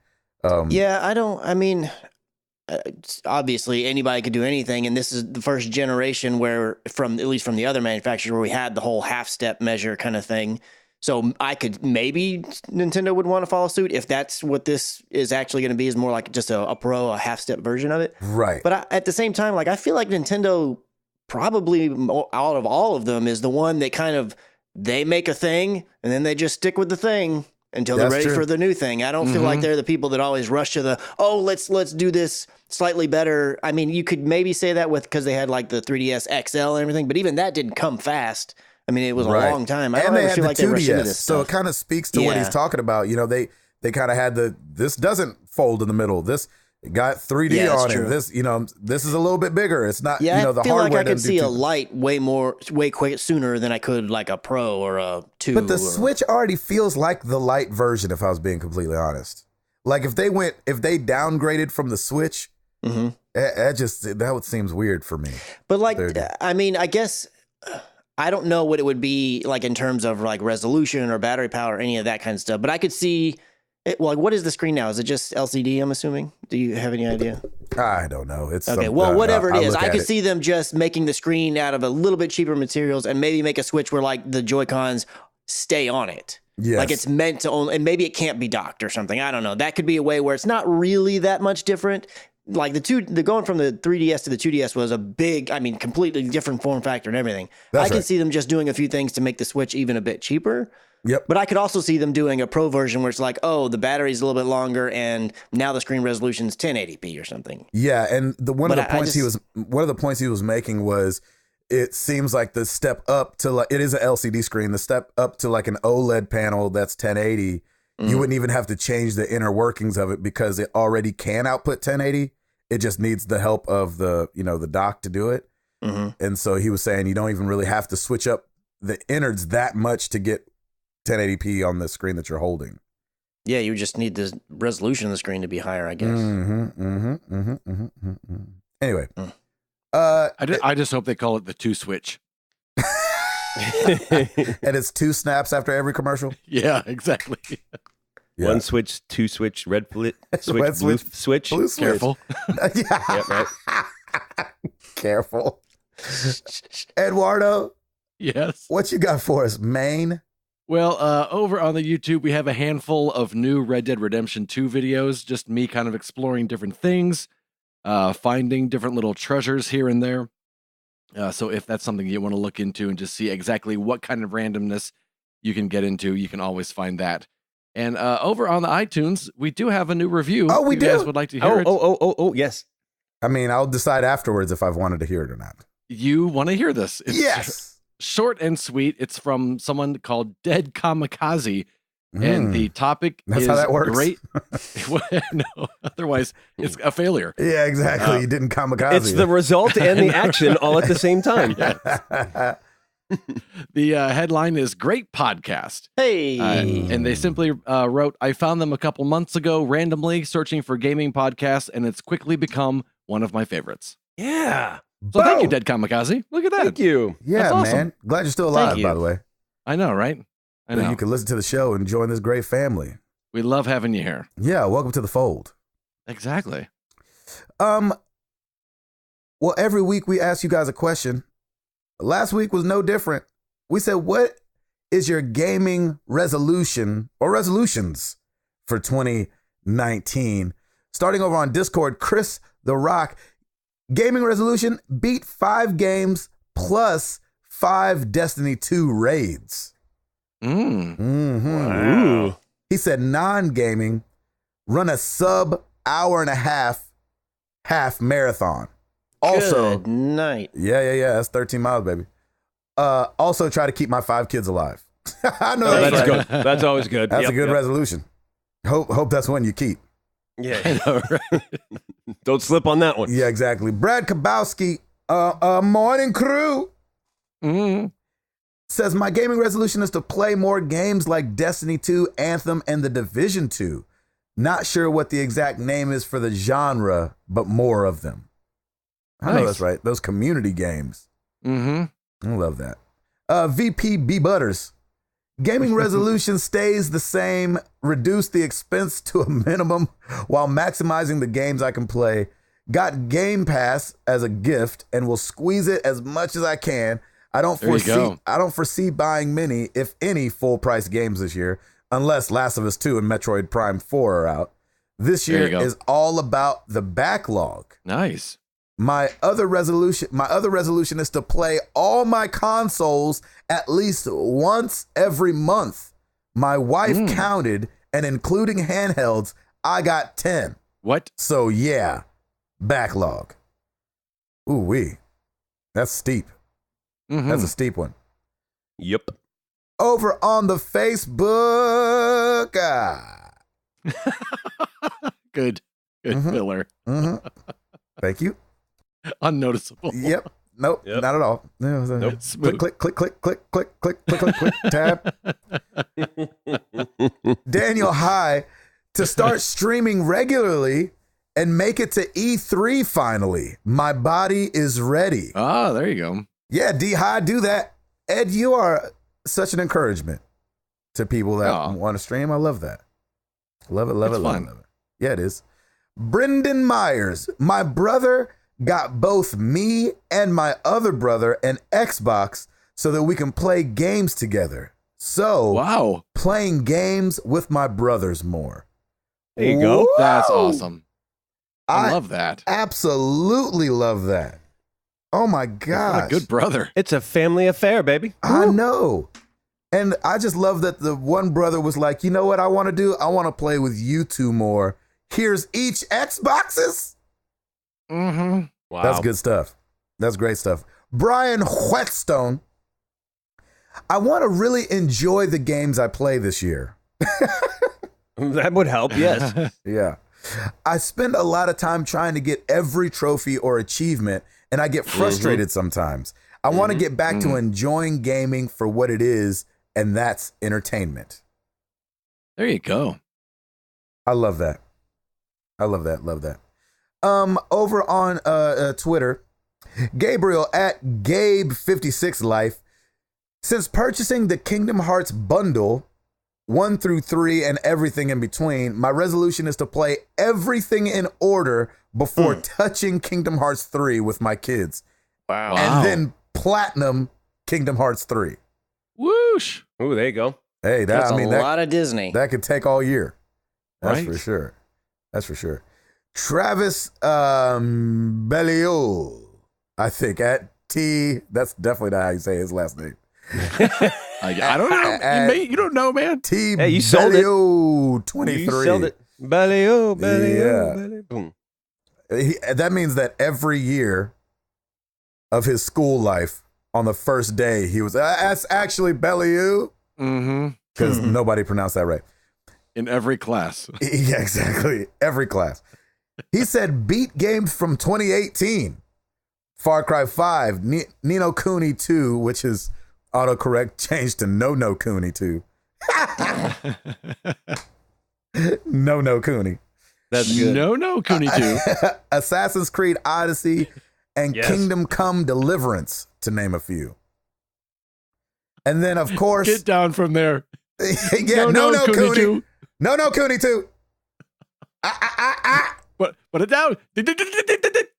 Obviously anybody could do anything, and this is the first generation where at least from the other manufacturers where we had the whole half step measure kind of thing. So maybe Nintendo would want to follow suit if that's what this is actually going to be, is more like just a a half step version of it. Right. But at the same time, I feel like Nintendo probably out of all of them is the one that kind of, they make a thing and then they just stick with the thing until they're ready for the new thing. I don't feel like they're the people that always rush to let's do this slightly better. I mean, you could maybe say that because they had like the 3DS XL and everything, but even that didn't come fast. I mean, it was a long time. I don't ever feel like they rushed into this stuff. So it kind of speaks to what he's talking about. They kind of had this doesn't fold in the middle. This got 3D on it. This, this is a little bit bigger. It's not, the hardware. I feel like I could see a Lite way quick sooner than I could like a Pro or a 2. But the Switch already feels like the Lite version, if I was being completely honest. Like if they downgraded from the Switch, that would seems weird for me. But I guess I don't know what it would be like in terms of like resolution or battery power or any of that kind of stuff. But I could see. What is the screen now? Is it just LCD, I'm assuming? Do you have any idea? I don't know. It's okay. Whatever it is, I could see them just making the screen out of a little bit cheaper materials and maybe make a switch where like the Joy-Cons stay on it. Yes. Like it's meant to only, and maybe it can't be docked or something. I don't know. That could be a way where it's not really that much different. Like the going from the 3DS to the 2DS was a big, completely different form factor and everything. I can see them just doing a few things to make the Switch even a bit cheaper. Yep. But I could also see them doing a pro version where it's like, oh, the battery's a little bit longer and now the screen resolution's 1080p or something. Yeah, and one of the points he was making was it seems like the step up to like it is an LCD screen, the step up to like an OLED panel that's 1080, you wouldn't even have to change the inner workings of it because it already can output 1080. It just needs the help of the dock to do it. And so he was saying you don't even really have to switch up the innards that much to get 1080p on the screen that you're holding. Yeah, you just need the resolution of the screen to be higher, I guess. Anyway, I just hope they call it the 2-switch. And it's 2 snaps after every commercial. Yeah, exactly. Yeah. 1 switch, 2 switch, red switch, blue switch. Blue switch. Careful. Yeah, right. Careful. Eduardo, Yes. what you got for us, Maine? Well, over on the YouTube, we have a handful of new Red Dead Redemption 2 videos, just me kind of exploring different things, finding different little treasures here and there. So if that's something you want to look into and just see exactly what kind of randomness you can get into, you can always find that. And over on the iTunes, we do have a new review. Oh, we you do? guys would like to hear it. Oh, yes. I mean, I'll decide afterwards if I've wanted to hear it or not. You want to hear this? It's Yes. short and sweet. It's from someone called Dead Kamikaze. And the topic That's is how that works. great. No, otherwise it's a failure. Yeah, exactly. You didn't kamikaze. It's the result and the action all at the same time. The headline is Great Podcast. Hey. And they simply wrote, I found them a couple months ago randomly searching for gaming podcasts, and it's quickly become one of my favorites. Yeah. So thank you, Dead Kamikaze. Look at that. Thank you. Yeah, That's awesome. man. Glad you're still alive, Thank you. by the way. I know, right? I That know. you can listen to the show and join this great family. We love having you here. Yeah, welcome to the fold. Exactly. Well, every week we ask you guys a question. Last week was no different. We said, what is your gaming resolution or resolutions for 2019? Starting over on Discord, Chris The Rock, gaming resolution, beat 5 games plus 5 Destiny 2 raids. Wow. He said non-gaming, run a sub hour and a half marathon. Also, Good night. yeah, that's 13 miles, baby. Also try to keep my 5 kids alive. I know Oh, that's that's right. good. That's always good. That's Yep, a good yep. resolution. Hope that's one you keep. Yeah. I know, right? Don't slip on that one. Yeah, exactly. Brad Kabowski, morning crew, says my gaming resolution is to play more games like Destiny 2, Anthem, and The Division 2. Not sure what the exact name is for the genre, but more of them. I know Nice. that's right. Those community games. Mm-hmm. I love that. VP B Butters. Gaming resolution stays the same. Reduce the expense to a minimum while maximizing the games I can play. Got Game Pass as a gift and will squeeze it as much as I can. I don't foresee buying many, if any, full price games this year, unless Last of Us 2 and Metroid Prime 4 are out. This There year you go. is all about the backlog. Nice. My other resolution is to play all my consoles at least once every month. My wife counted, and including handhelds, I got 10. What? So yeah, backlog. Ooh wee. That's steep. Mhm. That's a steep one. Yep. Over on the Facebook. Good filler. Thank you. Unnoticeable. Yep. Nope. Yep. Not at all. Nope. Smooth. Click, click, click, click, click, click, click, click, click, tab. Daniel High, to start streaming regularly and make it to E3 finally. My body is ready. Ah, there you go. Yeah, D High, do that. Ed, you are such an encouragement to people that Aw. want to stream. I love that. Love it, love It's it, love fun. it, love it. Yeah, it is. Brendan Myers, my brother got both me and my other brother an Xbox so that we can play games together. So, wow, playing games with my brothers more. There you go. Whoa. That's awesome. I love that. Absolutely love that. Oh my gosh. What a good brother. It's a family affair, baby. I know. And I just love that the one brother was like, you know what I want to do? I want to play with you two more. Here's each Xboxes. Mm-hmm. Wow. That's good stuff. That's great stuff. Brian Whetstone, I want to really enjoy the games I play this year. That would help, yes. Yeah. I spend a lot of time trying to get every trophy or achievement, and I get frustrated sometimes. I want to get back to enjoying gaming for what it is, and that's entertainment. There you go. I love that. I love that. Love that. Over on Twitter, Gabriel at Gabe56Life, since purchasing the Kingdom Hearts bundle 1 through 3 and everything in between, my resolution is to play everything in order before touching Kingdom Hearts 3 with my kids. Wow. And then platinum Kingdom Hearts 3. Whoosh. Ooh, there you go. Hey, That's a a lot of Disney. That could take all year. That's Right. for sure. That's for sure. Travis Belial, I think, at T. That's definitely not how you say his last name. I don't know. You don't know, man. T. Hey, you sold it. Belial 23. You sold it. Baleo, Yeah. baleo, boom. That means that every year of his school life, on the first day, he was, that's actually Belial. Mm-hmm. Because nobody pronounced that right. In every class. Yeah, exactly. Every class. He said beat games from 2018. Far Cry 5, Nino Kuni 2, which is autocorrect changed to No Kuni 2. No Kuni. That's good. No, Kuni 2. Assassin's Creed Odyssey and Yes. Kingdom Come Deliverance, to name a few. And then, of course, Get down from there. yeah, no Kuni 2. No Kuni 2. Put it down.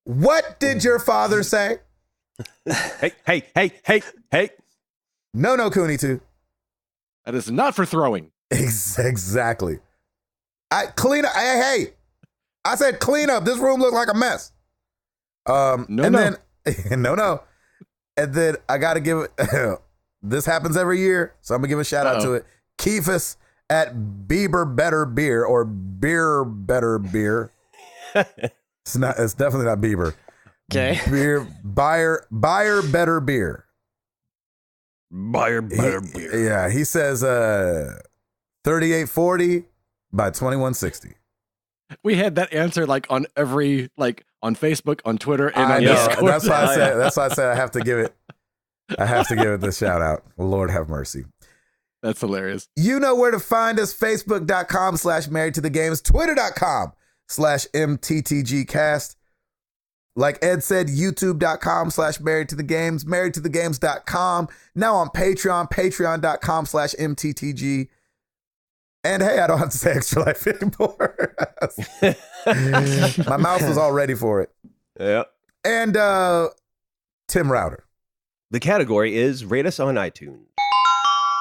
What did your father say? Hey. No Kuni 2. That is not for throwing. Exactly. Clean up. Hey. I said clean up. This room looks like a mess. No. Then no. And then I got to give it. This happens every year, so I'm gonna give a shout out to it. Keefus at Bieber Better Beer or Beer Better Beer. It's not. It's definitely not Bieber. Okay. Buyer Better Beer. Buyer better beer. Yeah, he says 3840 by 2160. We had that answer like on every on Facebook, on Twitter, and I on know. Discord. That's why I said. That's why I said I have to give it. I have to give it the shout out. Lord have mercy. That's hilarious. You know where to find us. Facebook.com/married to the games. Twitter.com/MTTGcast. Like Ed said, YouTube.com/married to the games. Marriedtothegames.com. Now on Patreon. Patreon.com/MTTG. And hey, I don't have to say Extra Life anymore. My mouth was all ready for it. Yeah. And Tim Router. The category is rate us on iTunes.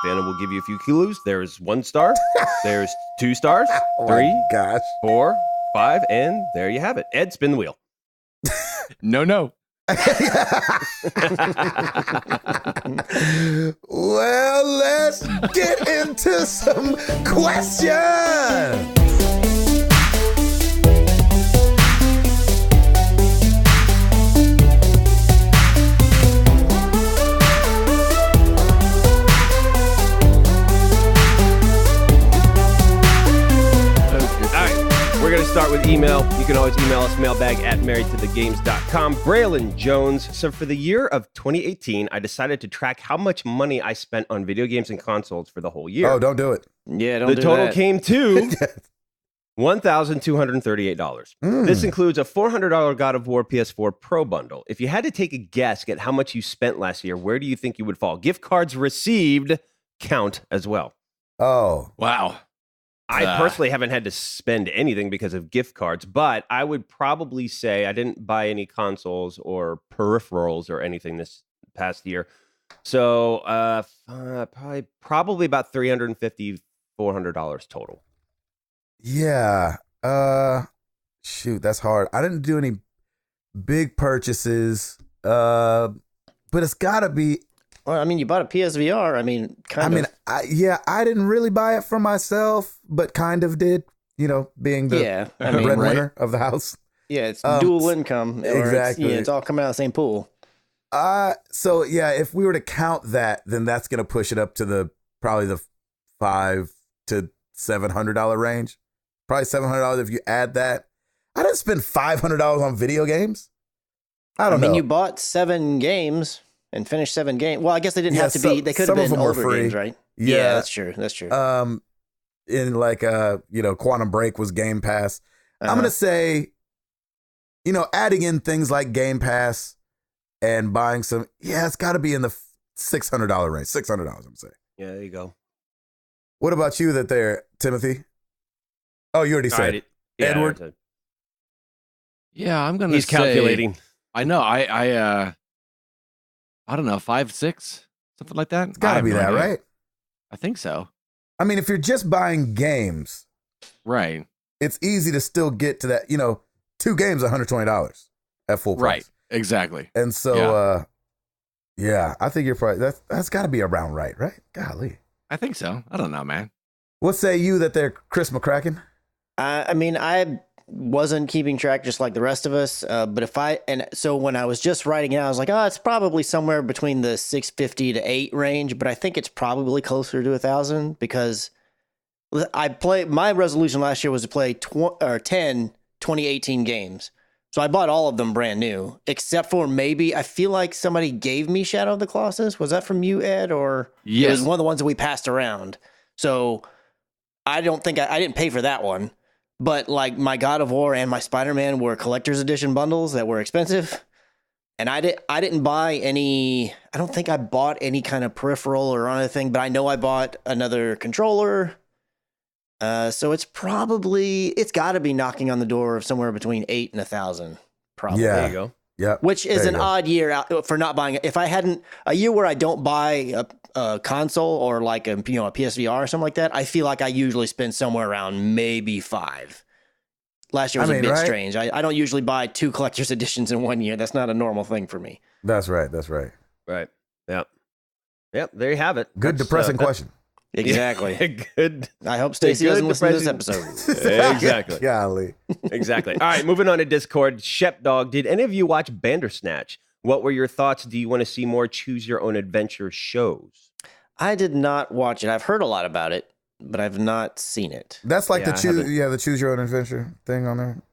Vanna will give you a few clues. There's 1 star. There's 2 stars. Oh 3, my gosh. 4, 5, and there you have it. Ed, spin the wheel. No. Well, let's get into some questions. We're going to start with email. You can always email us, mailbag@marriedtothegames.com. Braylon Jones. So for the year of 2018, I decided to track how much money I spent on video games and consoles for the whole year. Oh, don't do it. Yeah, don't The do total that. came to $1,238. This includes a $400 God of War PS4 Pro bundle. If you had to take a guess at how much you spent last year, where do you think you would fall? Gift cards received count as well. Oh, Wow. I personally haven't had to spend anything because of gift cards, but I would probably say I didn't buy any consoles or peripherals or anything this past year. So probably about $350, $400 total. Yeah. Shoot, that's hard. I didn't do any big purchases. But it's gotta be. Well, I mean, you bought a PSVR. I mean, kind of. I didn't really buy it for myself, but kind of did. You know, being the breadwinner of the house. Yeah, it's dual income. Exactly. It's all coming out of the same pool. So yeah, if we were to count that, then that's gonna push it up to probably the $500 to $700 range. Probably $700 if you add that. I didn't spend $500 on video games. I don't know. I mean, you bought 7 games and finished 7 games. Well, I guess they didn't have to be. They could have been older games, right? Yeah, that's true. That's true. In like Quantum Break was Game Pass. I'm gonna say, adding in things like Game Pass and buying some. Yeah, it's got to be in the $600 range. $600, I'm saying. Yeah, there you go. What about you, Timothy? Oh, you already said it. Yeah, Edward. Yeah, I'm gonna. He's calculating. I know. I don't know, 5, 6, something like that. It's gotta be that, right? I think so. I mean, if you're just buying games, right, it's easy to still get to that. 2 games, $120 at full price. Right, exactly. And so, yeah, I think you're probably that's got to be around right? Golly, I think so. I don't know, man. What say you that they're Chris McCracken? I mean, I wasn't keeping track just like the rest of us. But so when I was just writing it, I was like, it's probably somewhere between the 650 to 8 range, but I think it's probably closer to 1,000 because my resolution last year was to play 10 2018 games. So I bought all of them brand new, except for maybe, I feel like somebody gave me Shadow of the Colossus. Was that from you, Ed? Or yes. It was one of the ones that we passed around. So I don't think I didn't pay for that one. But like my God of War and my Spider-Man were collector's edition bundles that were expensive. And I didn't buy any, I don't think I bought any kind of peripheral or anything, but I know I bought another controller. So it's got to be knocking on the door of somewhere between 8 and 1,000. Probably. Yeah. There you go. Yeah. Which is an odd year out for not buying it. If I hadn't, a year where I don't buy a console or like a PSVR or something like that, I feel like I usually spend somewhere around maybe 5. Last year was a bit strange. I don't usually buy 2 collector's editions in one year. That's not a normal thing for me. That's right. Right. Yep. There you have it. Good depressing question. Exactly. Good. I hope Stacy doesn't listen to this episode. Exactly. Golly. Exactly. All right, moving on to Discord. Shepdog, did any of you watch Bandersnatch? What were your thoughts? Do you want to see more choose your own adventure shows? I did not watch it. I've heard a lot about it, but I've not seen it. That's like the choose your own adventure thing on there.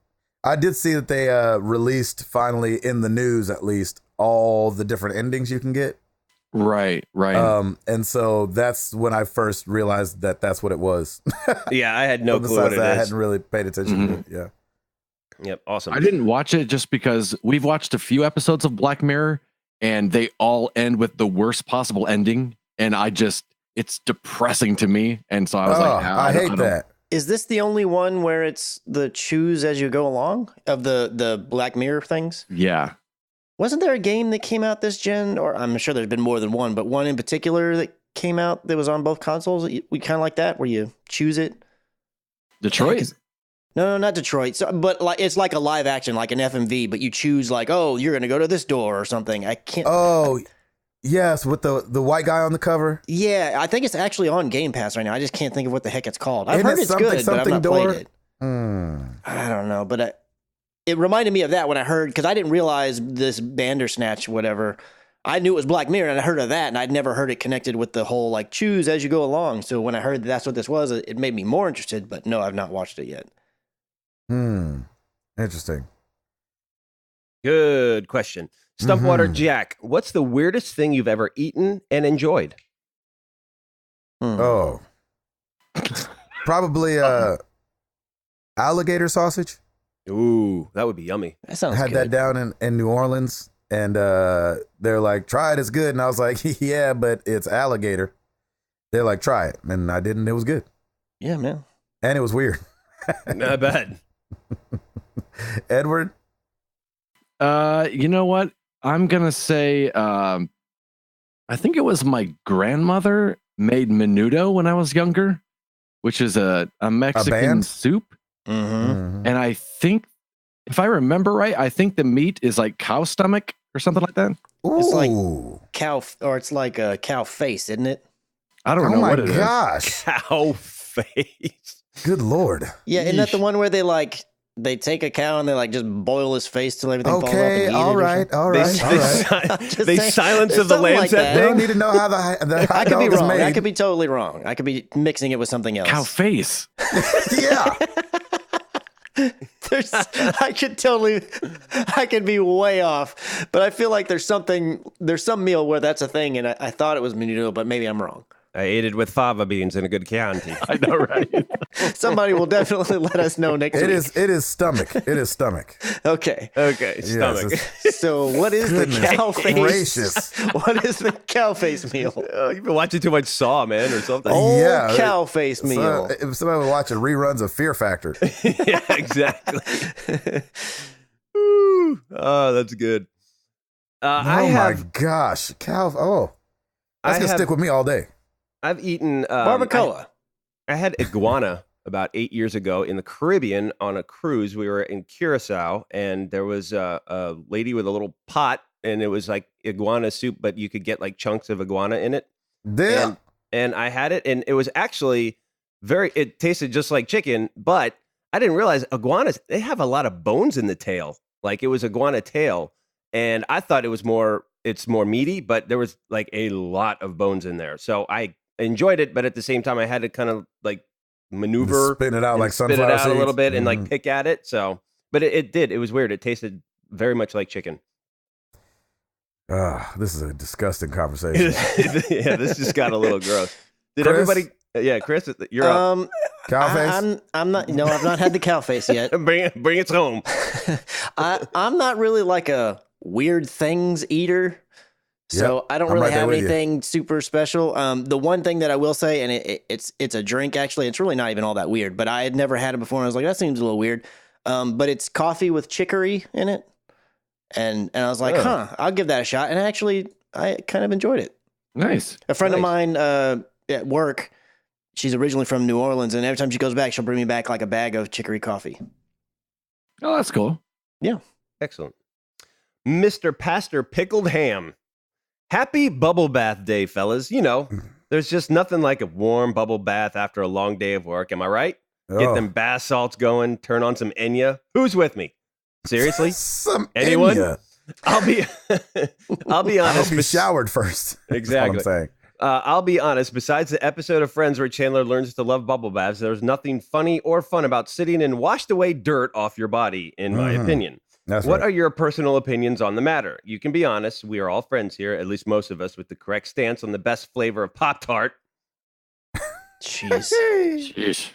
I did see that they released finally in the news, at least, all the different endings you can get. Right. And so that's when I first realized that that's what it was. Yeah, I had no clue what it is. I hadn't really paid attention to it. Yeah. Yep, awesome. I didn't watch it just because we've watched a few episodes of Black Mirror and they all end with the worst possible ending. And it's depressing to me. And so I was like, I hate that. Is this the only one where it's the choose as you go along of the Black Mirror things? Yeah. Wasn't there a game that came out this gen, or I'm sure there's been more than one, but one in particular that came out that was on both consoles? We kind of like that, where you choose it. Detroit? No, not Detroit. So, but like it's like a live action, like an FMV, but you choose like, you're going to go to this door or something. I can't. Oh, yes, with the white guy on the cover. Yeah, I think it's actually on Game Pass right now. I just can't think of what the heck it's called. I've heard it's good, but I've not played it. I don't know, but it reminded me of that when I heard, because I didn't realize this Bandersnatch, whatever. I knew it was Black Mirror, and I heard of that, and I'd never heard it connected with the whole, like, choose as you go along. So when I heard that's what this was, it made me more interested, but no, I've not watched it yet. Interesting. Good question. Stumpwater Jack, what's the weirdest thing you've ever eaten and enjoyed? Oh. Probably alligator sausage. Ooh, that would be yummy. That sounds good. I had that down in New Orleans, and they're like, try it, it's good. And I was like, yeah, but it's alligator. They're like, try it. And I didn't, it was good. Yeah, man. And it was weird. Not bad. Edward? You know what? I'm gonna say I think it was my grandmother made menudo when I was younger, which is a Mexican soup. Mm-hmm. And I think, if I remember right, I think the meat is like cow stomach or something like that. Ooh. It's like cow, or it's like a cow face, isn't it? I don't know what it is. Oh my gosh. Cow face. Good Lord. Yeah, isn't that the one where they take a cow and they like just boil his face till everything falls off? Okay, and eat all it or right, all right, all right. They Silence of the something Lambs like that You that. don't need to know how the I hot could be dog is wrong. made. I could be totally wrong. I could be mixing it with something else. Cow face. Yeah. I could be way off, but I feel like there's some meal where that's a thing, and I thought it was menudo, but maybe I'm wrong. I ate it with fava beans and a good Chianti. I know, right? Somebody will definitely let us know next week. It is stomach. It is stomach. Okay. Okay, stomach. Yes, So what is the Goodness cow face? gracious. What is the cow face meal? You've been watching too much Saw, man, or something. Old cow face meal. So, if somebody was watching reruns of Fear Factor. Yeah, exactly. Woo. Oh, that's good. My gosh. Cow. Oh. That's going to stick with me all day. I've eaten Barbacoa. I had iguana about 8 years ago in the Caribbean on a cruise. We were in Curacao, and there was a lady with a little pot, and it was like iguana soup, but you could get like chunks of iguana in it. Yeah. And I had it, and it was actually it tasted just like chicken, but I didn't realize iguanas, they have a lot of bones in the tail. Like it was iguana tail, and I thought it's more meaty, but there was like a lot of bones in there. So I enjoyed it, but at the same time I had to kind of like maneuver, spin it out like spit sunflower it out seeds. a little bit and Mhm. like pick at it. So, but it was weird. It tasted very much like chicken. This is a disgusting conversation. Yeah, this just got a little gross. Did Chris? everybody? Yeah, Chris, you're up. Cow face? I'm not. No, I've not had the cow face yet. Bring it home. I'm not really like a weird things eater. So Yep, I don't I'm really right there have with you. anything super special. The one thing that I will say, and it's a drink actually. It's really not even all that weird, but I had never had it before, and I was like, that seems a little weird. But it's coffee with chicory in it, and I was like, I'll give that a shot. And I kind of enjoyed it. Nice. A friend of mine at work, she's originally from New Orleans, and every time she goes back, she'll bring me back like a bag of chicory coffee. Oh, that's cool. Yeah. Excellent. Mr. Pastor Pickled Ham. Happy bubble bath day, fellas. You know, there's just nothing like a warm bubble bath after a long day of work. Am I right? Get Oh. them bath salts going, turn on some Enya. Who's with me? Seriously? Some Anyone? Enya. I'll be I honest. hope you showered first. Exactly. That's what I'm saying. I'll be honest. Besides the episode of Friends where Chandler learns to love bubble baths, there's nothing funny or fun about sitting and washed away dirt off your body, in my opinion. That's What right. are your personal opinions on the matter? You can be honest. We are all friends here, at least most of us, with the correct stance on the best flavor of Pop-Tart. Jeez. Sheesh.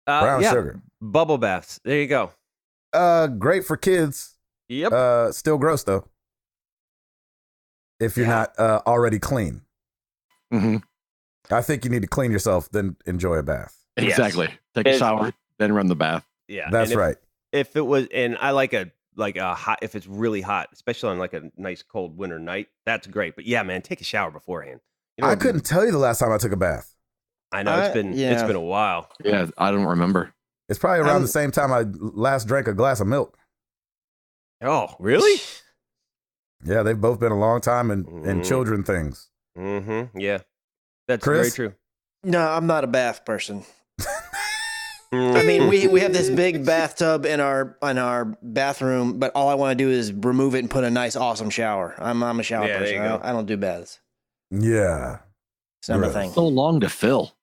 Brown sugar. Bubble baths. There you go. Great for kids. Yep. Still gross though. If you're not already clean. Mm-hmm. I think you need to clean yourself, then enjoy a bath. Yes. Exactly. Take a shower, then run the bath. Yeah. That's and right. If it was, and I like a hot, if it's really hot, especially on like a nice cold winter night, that's great. But yeah, man, take a shower beforehand. You know I what couldn't tell you the last time I took a bath. I know it's been a while. Yeah, I don't remember. It's probably around the same time I last drank a glass of milk. Oh, really? Yeah, they've both been a long time in children things. Mm-hmm. Yeah. That's Chris? very true. No, I'm not a bath person. I mean, we have this big bathtub in our bathroom, but all I want to do is remove it and put a nice, awesome shower. I'm a shower Yeah, there person. you go. I don't do baths. Yeah. It's not my Right. thing. So long to fill,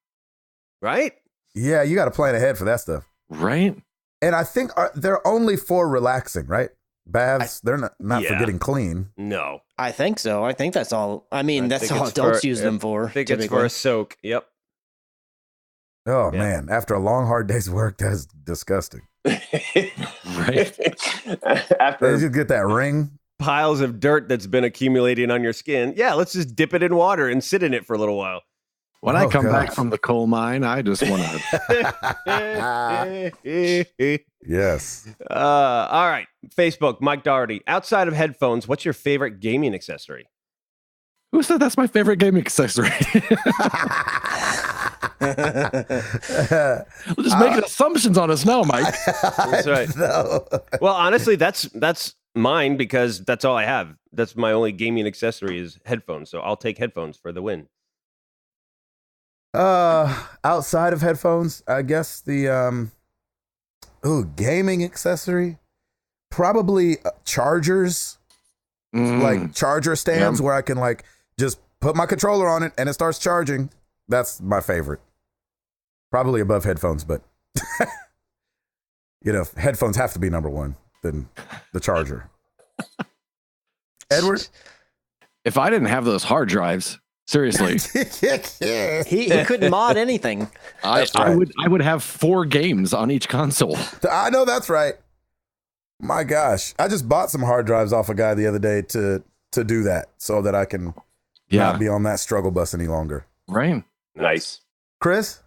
Right? Yeah, you got to plan ahead for that stuff. right? And I think they're only for relaxing, right? Baths, they're not for Yeah. getting clean. No. I think so. I think that's all. I mean, I that's think all it's adults for- use them for. I think it's typically. for a soak. Yep. Oh, Yeah. man. After a long, hard day's work, that's disgusting. Right. They just get that ring. Piles of dirt that's been accumulating on your skin. Yeah, let's just dip it in water and sit in it for a little while. When I come back from the coal mine, I just want to. Yes. All right. Facebook, Mike Doherty. Outside of headphones, what's your favorite gaming accessory? Who said that's my favorite gaming accessory? We're just making assumptions on us now, Mike. That's right. Well, honestly, that's mine because that's all I have. That's my only gaming accessory is headphones. So I'll take headphones for the win. Outside of headphones, I guess the gaming accessory, probably chargers, like charger stands where I can like just put my controller on it and it starts charging. That's my favorite. Probably above headphones, but headphones have to be number one than the charger. Edward, if I didn't have those hard drives. Seriously, he couldn't mod anything. I would have 4 games on each console. I know that's right. My gosh, I just bought some hard drives off a guy the other day to do that, so that I can not be on that struggle bus any longer. Right. Nice, Chris.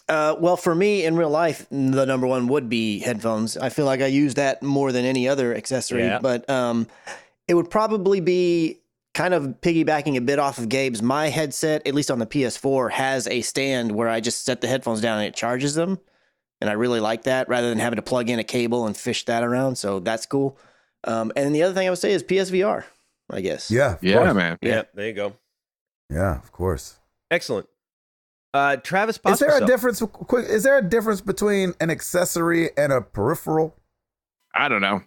Well, for me in real life, the number one would be headphones. I feel like I use that more than any other accessory, but it would probably be. Kind of piggybacking a bit off of Gabe's, my headset, at least on the PS4, has a stand where I just set the headphones down and it charges them. And I really like that rather than having to plug in a cable and fish that around. So that's cool. And the other thing I would say is PSVR, I guess. Yeah. Yeah, man. Yeah, there you go. Yeah, of course. Excellent. Travis Pospisil. Is there a difference between an accessory and a peripheral? I don't know.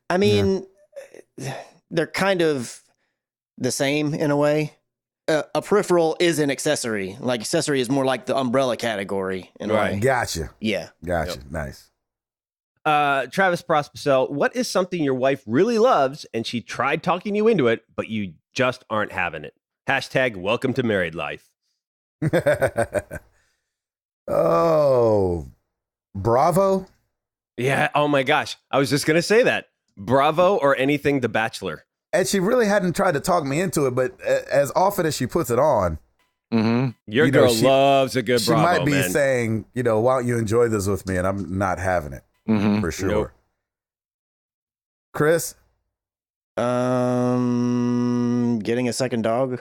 I mean, they're kind of the same in a way. A peripheral is an accessory. Like accessory is more like the umbrella category in a way. Gotcha. Yeah. Gotcha. Yep. Nice. Travis Prospicel, what is something your wife really loves and she tried talking you into it, but you just aren't having it? # welcome to married life. Oh, Bravo. Yeah. Oh my gosh. I was just going to say that. Bravo or anything The Bachelor. And she really hadn't tried to talk me into it, but as often as she puts it on, your girl loves a good Bravo. She might be man. saying, why don't you enjoy this with me? And I'm not having it for sure. Nope. Chris, getting a second dog.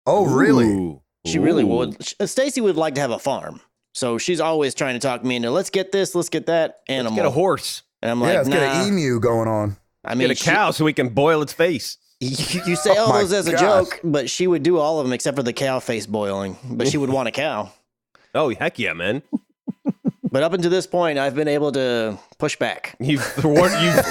Oh, really? She really would. Stacy would like to have a farm, so she's always trying to talk me into let's get this, let's get that animal. Let's get a horse. And I'm like, let's get an emu going on. I mean, get a cow so we can boil its face. You say all those as a joke, but she would do all of them except for the cow face boiling. But she would want a cow. Oh, heck yeah, man. But up until this point, I've been able to push back. You've thwarted her.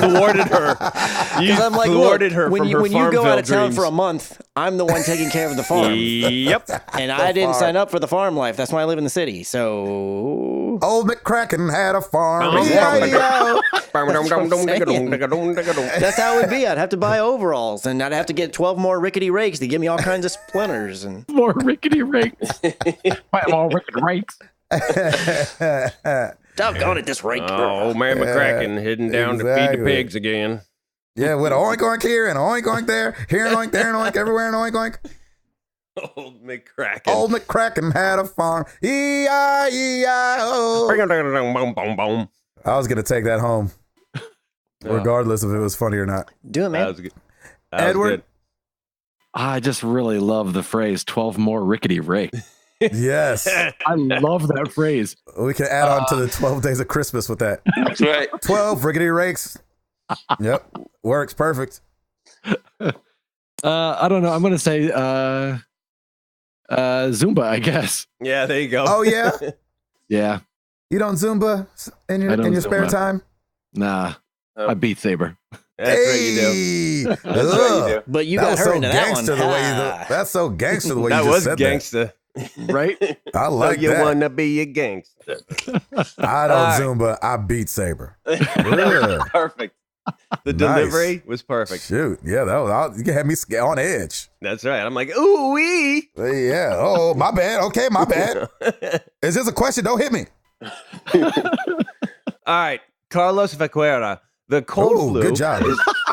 You've thwarted her when from her when you go out of town dreams. for a month, I'm the one taking care of the farm. Yep. And I didn't sign up for the farm life. That's why I live in the city. So Old McCracken had a farm. That's how it would be. I'd have to buy overalls, and I'd have to get 12 more rickety rakes to give me all kinds of splinters and more rickety rakes. More rickety rakes. Doggone it, this rake. Oh, man, McCracken heading down to feed the pigs again. Yeah, with an oink oink here and an oink oink there, here an oink, there an oink, everywhere an oink oink. Old McCracken. Old McCracken had a farm. E-I-E-I-O. I was going to take that home, regardless if it was funny or not. Do it, man. That was good. Edward? Good. I just really love the phrase 12 more rickety rakes. Yes. I love that phrase. We can add on to the 12 days of Christmas with that. That's right. 12 rickety rakes. Yep. Works perfect. I don't know. I'm going to say Zumba, I guess. Yeah, there you go. Oh, yeah? Yeah. You don't Zumba in your spare time? Nah. I beat Saber. That's what you do. That's what you do. But you got her into that one. That's so gangster the way that you just said gangster. Right? I like you that. You want to be a gangster. I don't Zumba. I beat Saber. Yeah. Perfect. The delivery was perfect. Shoot. Yeah, you had me on edge. That's right. I'm like, ooh wee. Yeah. Oh, my bad. Okay, my bad. Is this a question? Don't hit me. All right. Carlos Vaquera. The cold flu. Good job.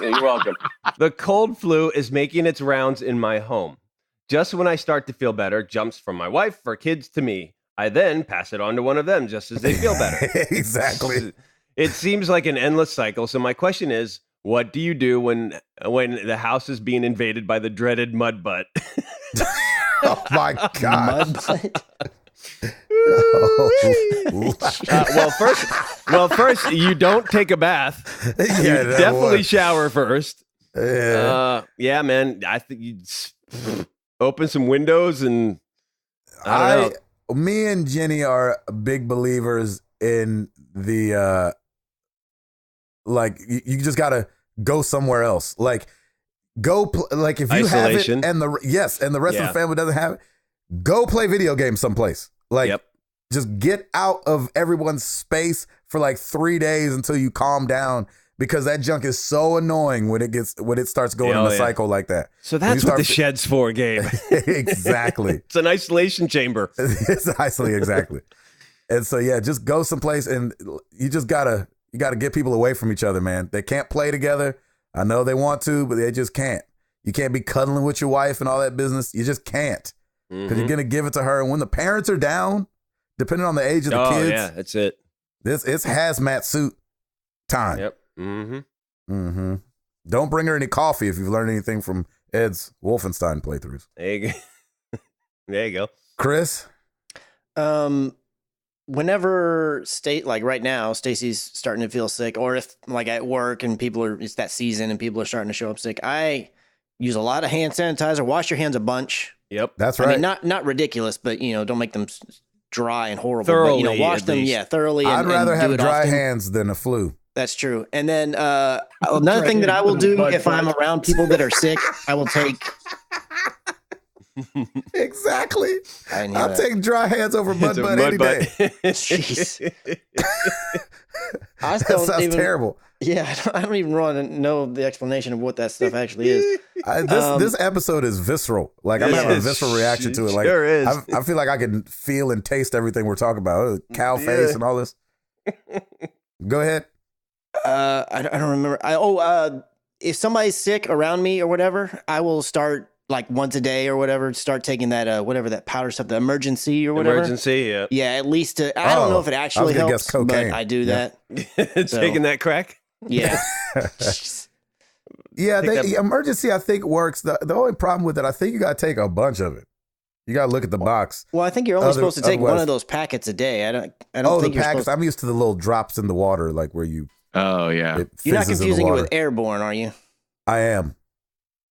You're welcome. The cold flu is making its rounds in my home. Just when I start to feel better, jumps from my wife or kids to me. I then pass it on to one of them just as they feel better. Exactly. It seems like an endless cycle. So my question is, what do you do when the house is being invaded by the dreaded mud butt? Oh my God. First, you don't take a bath. You definitely shower first. Yeah, man. I think you open some windows and I don't know. Me and Jenny are big believers in the like you just gotta go somewhere else. Like like if you Isolation. have it and the rest of the family doesn't have it, go play video games someplace. Like just get out of everyone's space for like 3 days until you calm down, because that junk is so annoying when it starts going in a cycle like that. So that's what the shed's for, Gabe. Exactly. It's an isolation chamber. It's isolating, exactly. And so just go someplace, and you gotta get people away from each other, man. They can't play together. I know they want to, but they just can't. You can't be cuddling with your wife and all that business. You just can't, because you're gonna give it to her. And when the parents are down, depending on the age of the kids, yeah, that's it. It's hazmat suit time. Yep. Don't bring her any coffee if you've learned anything from Ed's Wolfenstein playthroughs. There you go. There you go. Chris? Whenever like right now, Stacy's starting to feel sick, or if like at work and it's that season and people are starting to show up sick, I use a lot of hand sanitizer. Wash your hands a bunch. Yep. That's right. I mean, not ridiculous, but don't make them dry and horrible. Thoroughly, but, wash them, thoroughly. I'd rather have dry often. hands than a flu. That's true. And then another thing that I will do if I'm around people that are sick, I will take. Exactly. I'll take dry hands over mud butt any day. Jeez. That sounds terrible. Yeah, I don't even want to know the explanation of what that stuff actually is. This episode is visceral. Like, I'm having a visceral reaction to it. Like, sure is. I feel like I can feel and taste everything we're talking about. Cow face and all this. Go ahead. I don't remember. If somebody's sick around me or whatever, I will start like once a day or whatever. Start taking that whatever that powder stuff, the emergency or whatever. Emergency, yeah. At least I don't know if it actually helps, but I do that. Taking that crack. Yeah. Yeah, the emergency I think works. The only problem with it, I think you got to take a bunch of it. You got to look at the box. Well, I think you're only supposed to take one of those packets a day. I don't think the packets. I'm used to the little drops in the water, like where you. Oh yeah. You're not confusing it with airborne, are you? I am.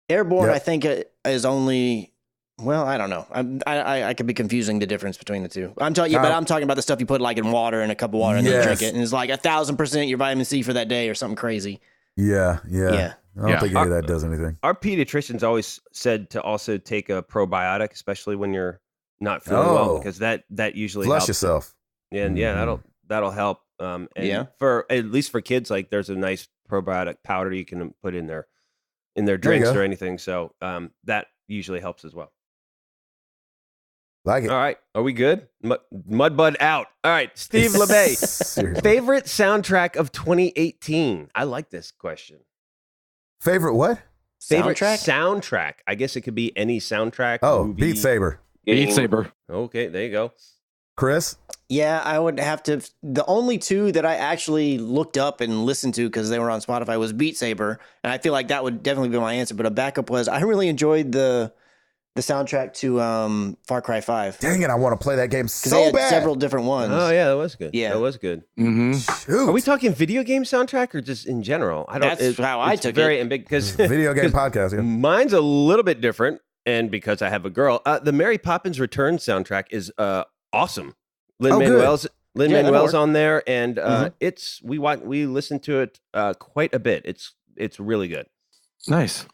Airborne, I think, is only. Well, I don't know. I could be confusing the difference between the two. I'm talking about the stuff you put like in water in a cup of water and then drink it, and it's like 1,000% your vitamin C for that day or something crazy. Yeah. I don't think any of that does anything. Our pediatricians always said to also take a probiotic, especially when you're not feeling well, because that usually flush helps yourself. And that'll help. For at least for kids, like there's a nice probiotic powder you can put in their drinks or anything. So that usually helps as well. Like it. All right, are we good? Mudbud out. All right, Steve LeBay. Favorite soundtrack of 2018? I like this question. Favorite what? Favorite soundtrack. I guess it could be any soundtrack. Oh, movie, Beat Saber. Beat Saber. Okay, there you go. Chris? Yeah, I would have to. The only two that I actually looked up and listened to because they were on Spotify was Beat Saber, and I feel like that would definitely be my answer. But a backup was I really enjoyed the soundtrack to Far Cry 5. Dang it, I want to play that game so they had bad. Several different ones. Oh yeah, that was good. Yeah, that was good. Mm-hmm. Shoot. Are we talking video game soundtrack or just in general? I don't. That's how I took it. Very big because video game podcast. Yeah. Mine's a little bit different, and because I have a girl, the Mary Poppins Return soundtrack is awesome. Lin-Manuel's on there, and we listen to it quite a bit. It's really good. Nice.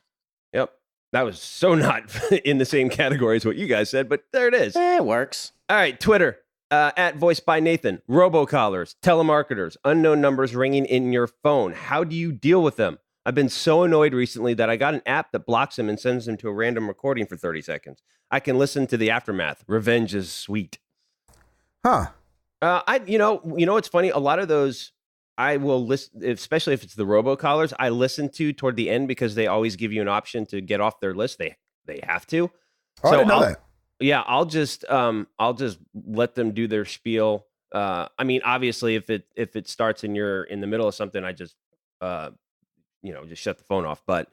Yep. That was so not in the same category as what you guys said, but there it is. It works. All right, Twitter, at Voiced by Nathan, robocallers, telemarketers, unknown numbers ringing in your phone. How do you deal with them? I've been so annoyed recently that I got an app that blocks them and sends them to a random recording for 30 seconds. I can listen to the aftermath. Revenge is sweet. Huh. You know what's funny? A lot of those I will listen, especially if it's the robocallers, I listen to toward the end because they always give you an option to get off their list. They have to. Oh, I didn't know that. Yeah, I'll just let them do their spiel. I mean, obviously, if it starts and you're in the middle of something, I just just shut the phone off. But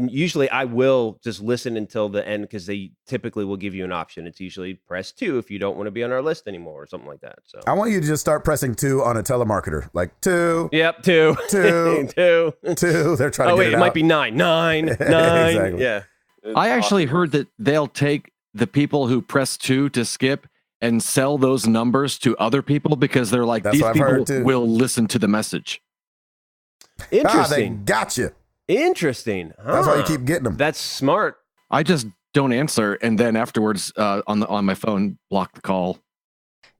usually, I will just listen until the end because they typically will give you an option. It's usually press 2 if you don't want to be on our list anymore or something like that. So I want you to just start pressing 2 on a telemarketer, like 2. Yep, 2, 2, 2, 2. They're trying to. Oh get wait, it might be 9, 9, 9. Exactly. Yeah. I actually heard that they'll take the people who press 2 to skip and sell those numbers to other people because they're like, That's these what I've heard, people too. will listen to the message. They Interesting. got you. Interesting. That's why you Huh. keep getting them. That's smart. I just don't answer, and then afterwards on my phone, block the call.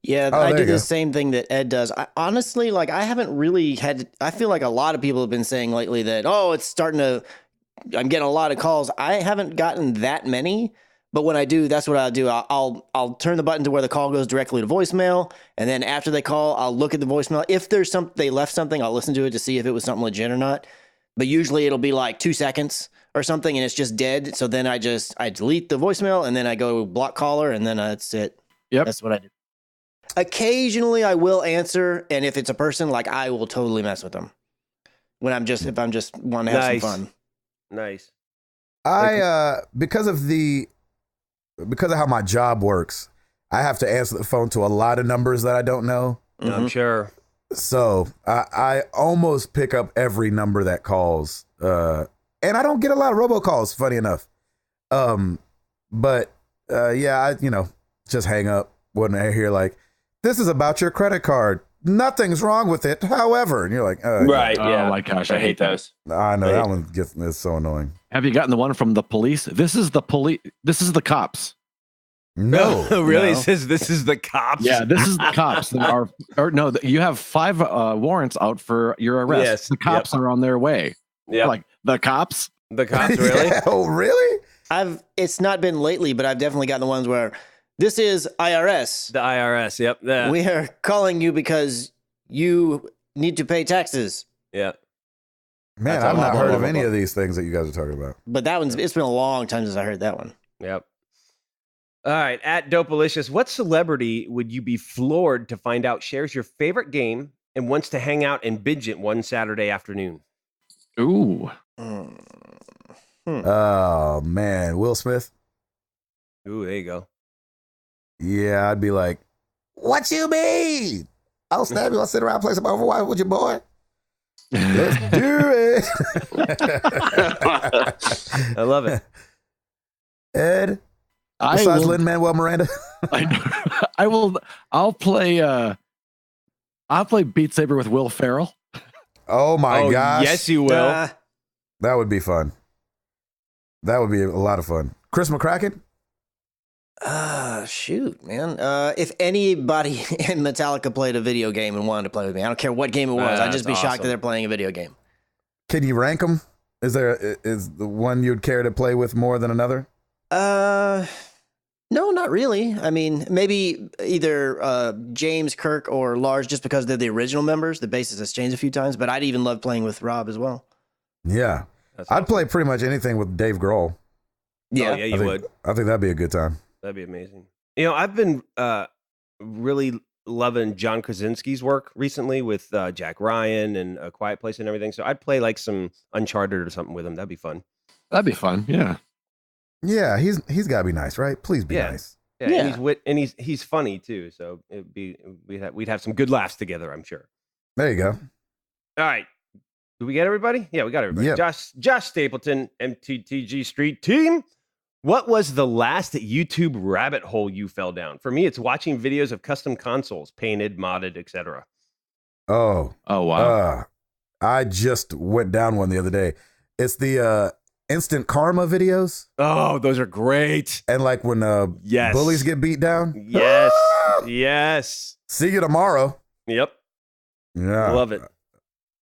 Yeah, Oh, I there do you go. the same thing that Ed does. I, honestly, like I haven't really had. I feel like a lot of people have been saying lately that it's starting to. I'm getting a lot of calls. I haven't gotten that many, but when I do, that's what I'll do. I'll turn the button to where the call goes directly to voicemail, and then after they call, I'll look at the voicemail. If there's they left something, I'll listen to it to see if it was something legit or not. But usually it'll be like 2 seconds or something, and it's just dead. So then I delete the voicemail, and then I go block caller, and then that's it. Yep. That's what I do. Occasionally I will answer, and if it's a person, like I will totally mess with them. If I'm just want to have Nice. some fun. Nice. Because of how my job works, I have to answer the phone to a lot of numbers that I don't know. I'm sure. So I almost pick up every number that calls. And I don't get a lot of robocalls, funny enough. But I just hang up when I hear like, this is about your credit card. Nothing's wrong with it. However, and you're like, Right. Oh Yeah. my gosh, I hate those. I know that one is so annoying. Have you gotten the one from the police? This is the police. This is the cops. No. Really? No. It says this is the cops? Yeah, this is the cops. You have 5 warrants out for your arrest. Yes, The cops are on their way. Yeah. Like, the cops? The cops, really? Yeah, oh, really? It's not been lately, but I've definitely gotten the ones where this is IRS. The IRS. Yep. Yeah. We are calling you because you need to pay taxes. Yeah. Man, That's I've all not blah, heard blah, of blah, any blah. of these things that you guys are talking about. But that one's it's been a long time since I heard that one. Yep. All right. At Dopalicious, what celebrity would you be floored to find out shares your favorite game and wants to hang out and binge it one Saturday afternoon? Ooh. Oh, man. Will Smith? Ooh, there you go. Yeah, I'd be like, what you mean? I'll stab you. I'll sit around and play some Overwatch with your boy. Let's do it. I love it. Ed, I besides will, Lin-Manuel Miranda. I'll play Beat Saber with Will Ferrell. Oh, my gosh. Yes, you will. That would be fun. That would be a lot of fun. Chris McCracken? Shoot, man. If anybody in Metallica played a video game and wanted to play with me, I don't care what game it was. I'd just be That's shocked awesome. that they're playing a video game. Can you rank them? Is the one you'd care to play with more than another? No, not really. I mean, maybe either James, Kirk, or Lars, just because they're the original members. The bassist has changed a few times, but I'd even love playing with Rob as well. Yeah. That's I'd awesome. play pretty much anything with Dave Grohl. Yeah. Oh, yeah, you would. I think that'd be a good time. That'd be amazing. You know, I've been really loving John Krasinski's work recently with Jack Ryan and A Quiet Place and everything. So I'd play like some Uncharted or something with him. That'd be fun. That'd be fun. Yeah. Yeah, he's got to be nice, right? Please be Yeah. nice. Yeah, Yeah. and he's funny too. So we'd have some good laughs together, I'm sure. There you go. All right. Did we get everybody? Yeah, we got everybody. Yep. Josh Stapleton, MTTG Street Team. What was the last YouTube rabbit hole you fell down? For me, it's watching videos of custom consoles, painted, modded, etc. Oh, wow. I just went down one the other day. It's the instant karma videos, Oh, those are great. and like when Yes. bullies get beat down. Yes. Ah! Yes. See you tomorrow. Yep. Yeah, Love it.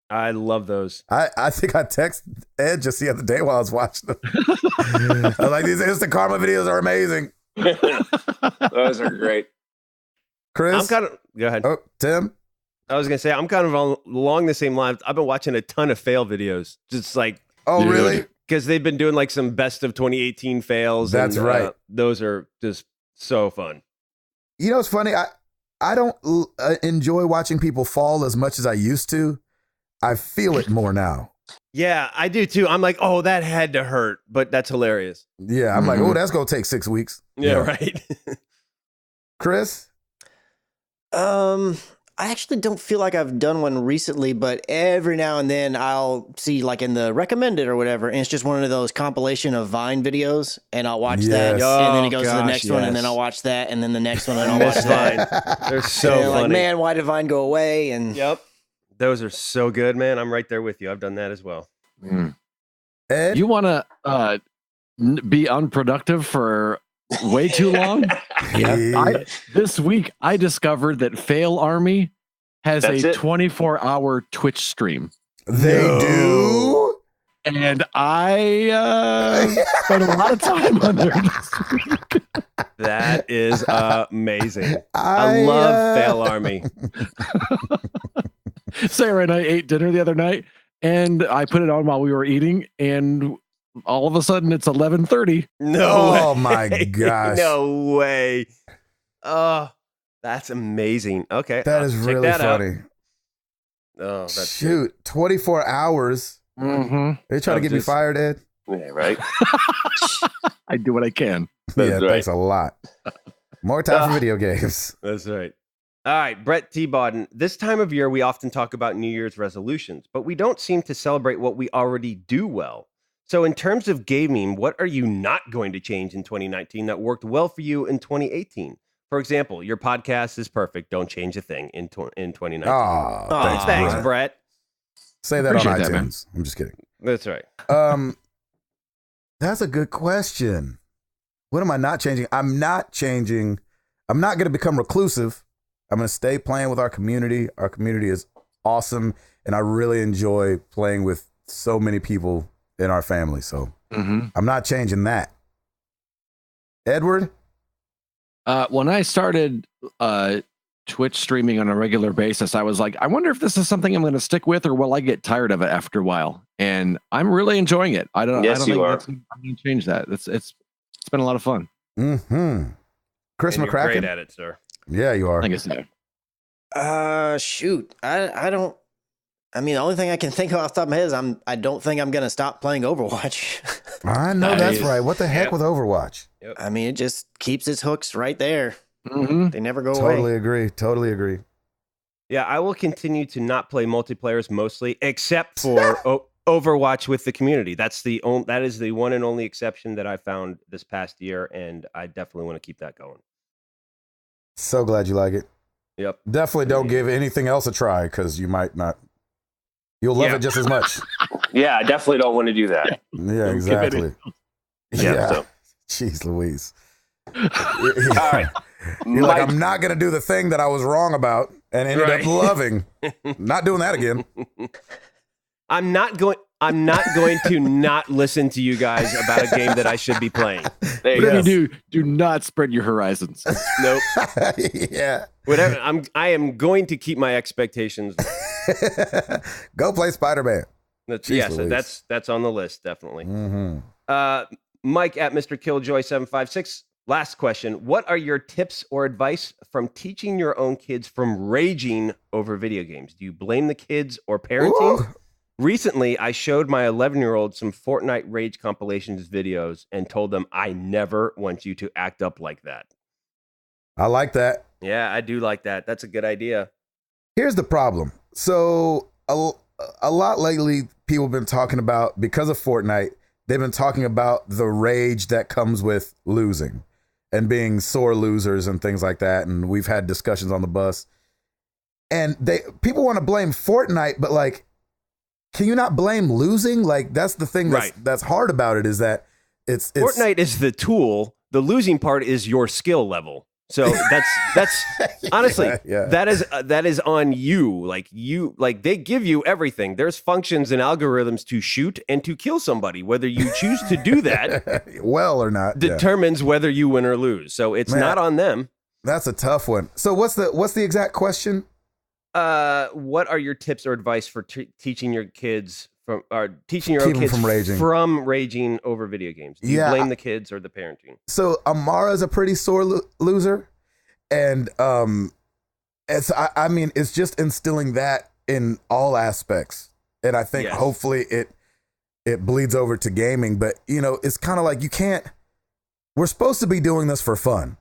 I love those. I think I texted Ed just the other day while I was watching them. I was like, these instant karma videos are amazing. Those are great. Chris, Go ahead. oh, Tim. I was gonna say I'm kind of along the same lines. I've been watching a ton of fail videos, just like Oh, Dude. really? because they've been doing like some best of 2018 fails. That's right. Those are just so fun. You know, it's funny. I don't enjoy watching people fall as much as I used to. I feel it more now. Yeah, I do too. I'm like, oh, that had to hurt, but that's hilarious. Yeah, I'm like, oh, that's going to take 6 weeks. Yeah, right. Chris? I actually don't feel like I've done one recently, but every now and then I'll see like in the recommended or whatever, and it's just one of those compilation of Vine videos, and I'll watch that, and then it goes to the next one, and then I'll watch that, and then the next one, and I'll watch that. They're so funny. Like, man, why did Vine go away? And yep, those are so good, man. I'm right there with you. I've done that as well. Ed? You want to be unproductive for way too long? Yeah. This week, I discovered that Fail Army has a 24-hour Twitch stream. They do? And I spent a lot of time on there this week. That is amazing. I love Fail Army. Sarah and I ate dinner the other night, and I put it on while we were eating, and all of a sudden it's 11:30. Oh my gosh. No way. Oh, that's amazing. Okay. That is really funny. Oh, that's shoot. 24 hours. Mm-hmm. They trying to get me fired, Ed? Yeah, right. I do what I can. Thanks a lot. More time for video games. That's right. All right, Brett T. Bodden. This time of year, we often talk about New Year's resolutions, but we don't seem to celebrate what we already do well. So in terms of gaming, what are you not going to change in 2019 that worked well for you in 2018? For example, your podcast is perfect. Don't change a thing in 2019. Oh, thanks, Brett. Say that Appreciate on that, iTunes. I'm just kidding. That's right. That's a good question. What am I not changing? I'm not changing. I'm not going to become reclusive. I'm going to stay playing with our community. Our community is awesome, and I really enjoy playing with so many people in our family. So I'm not changing that. Edward? When I started Twitch streaming on a regular basis, I was like, I wonder if this is something I'm going to stick with, or will I get tired of it after a while? And I'm really enjoying it. I don't think I'm going to change that. It's been a lot of fun. Chris and McCracken? You're great at it, sir. Yeah, you are. I guess so. Shoot. I don't. I mean, the only thing I can think of off the top of my head is I don't think I'm going to stop playing Overwatch. I know that's right. What the heck with Overwatch? Yep. I mean, it just keeps its hooks right there. They never go away. Totally agree. Yeah, I will continue to not play multiplayers mostly, except for Overwatch with the community. That is the one and only exception that I found this past year, and I definitely want to keep that going. So glad you like it. Yep. Definitely don't give anything else a try, because you might not. You'll love it just as much. Yeah, I definitely don't want to do that. Yeah, exactly. Yeah. So. Jeez Louise. All right. You're like, I'm not going to do the thing that I was wrong about and ended up loving. Not doing that again. I'm not going to not listen to you guys about a game that I should be playing. Whatever you do not spread your horizons. Nope. Yeah. Whatever. I am going to keep my expectations. Go play Spider-Man. That's on the list, definitely. Mike at Mr. Killjoy 756. Last question. What are your tips or advice from teaching your own kids from raging over video games? Do you blame the kids or parenting? Ooh. Recently, I showed my 11-year-old some Fortnite Rage compilations videos and told them I never want you to act up like that. I like that. Yeah, I do like that. That's a good idea. Here's the problem. So a lot lately, people have been talking about, because of Fortnite, they've been talking about the rage that comes with losing and being sore losers and things like that. And we've had discussions on the bus. And people want to blame Fortnite, but like, can you not blame losing? Like, that's the thing that's hard about it, is that it's Fortnite is the tool. The losing part is your skill level. So that's honestly, that is on you. Like they give you everything. There's functions and algorithms to shoot and to kill somebody. Whether you choose to do that well or not determines whether you win or lose. So it's not on them. That's a tough one. So what's the exact question? What are your tips or advice for teaching your kids from or teaching your own kids from raging over video games? Do you blame the kids or the parenting? So Amara's a pretty sore loser, and I mean, it's just instilling that in all aspects, and I think hopefully it bleeds over to gaming. But it's kind of like we're supposed to be doing this for fun.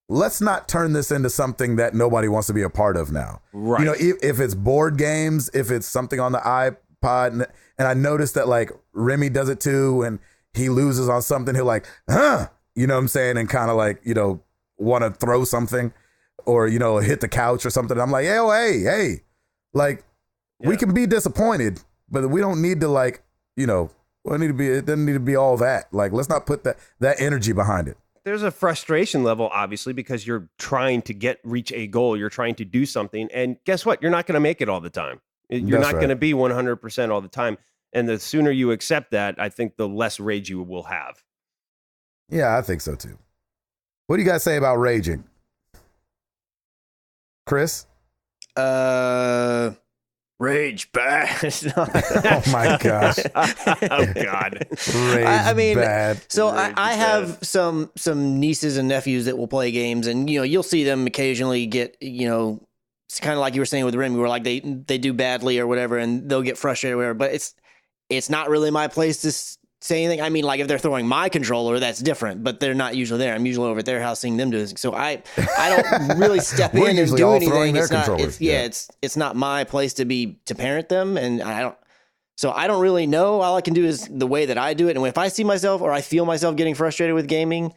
Let's not turn this into something that nobody wants to be a part of now. Right. If it's board games, if it's something on the iPod, and I noticed that like Remy does it too, and he loses on something, he'll like, you know what I'm saying? And kind of like, want to throw something or, hit the couch or something. I'm like, hey, like we can be disappointed, but we don't need to like, it doesn't need to be all that. Like, let's not put that energy behind it. There's a frustration level, obviously, because you're trying to reach a goal. You're trying to do something. And guess what? You're not going to make it all the time. You're not going to be 100% all the time. And the sooner you accept that, I think the less rage you will have. Yeah, I think so too. What do you guys say about raging? Chris? Rage bad. Oh my gosh. Oh God. Rage bad. So I have some nieces and nephews that will play games, and you'll see them occasionally get it's kind of like you were saying with Remy, where like they do badly or whatever, and they'll get frustrated or whatever. But it's not really my place to say anything. I mean, like if they're throwing my controller, that's different, but they're not usually there. I'm usually over at their house seeing them do this. So I don't really step in and do anything. It's not my place to parent them, and I don't really know. All I can do is the way that I do it. And if I see myself or I feel myself getting frustrated with gaming,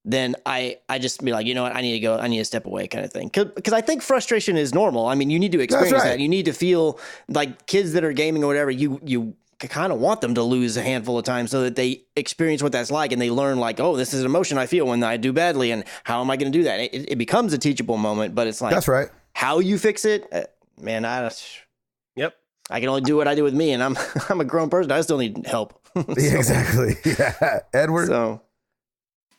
then I just be like, you know what, I need to go, I need to step away kind of thing. Because I think frustration is normal. I mean, you need to experience that. You need to feel like kids that are gaming or whatever, you kind of want them to lose a handful of times so that they experience what that's like, and they learn like, oh, this is an emotion I feel when I do badly, and how am I going to do that? It becomes a teachable moment, but it's like, that's right. How you fix it, man, Yep. I can only do what I do with me, and I'm a grown person. I still need help. Yeah, exactly. Yeah. Edward? So...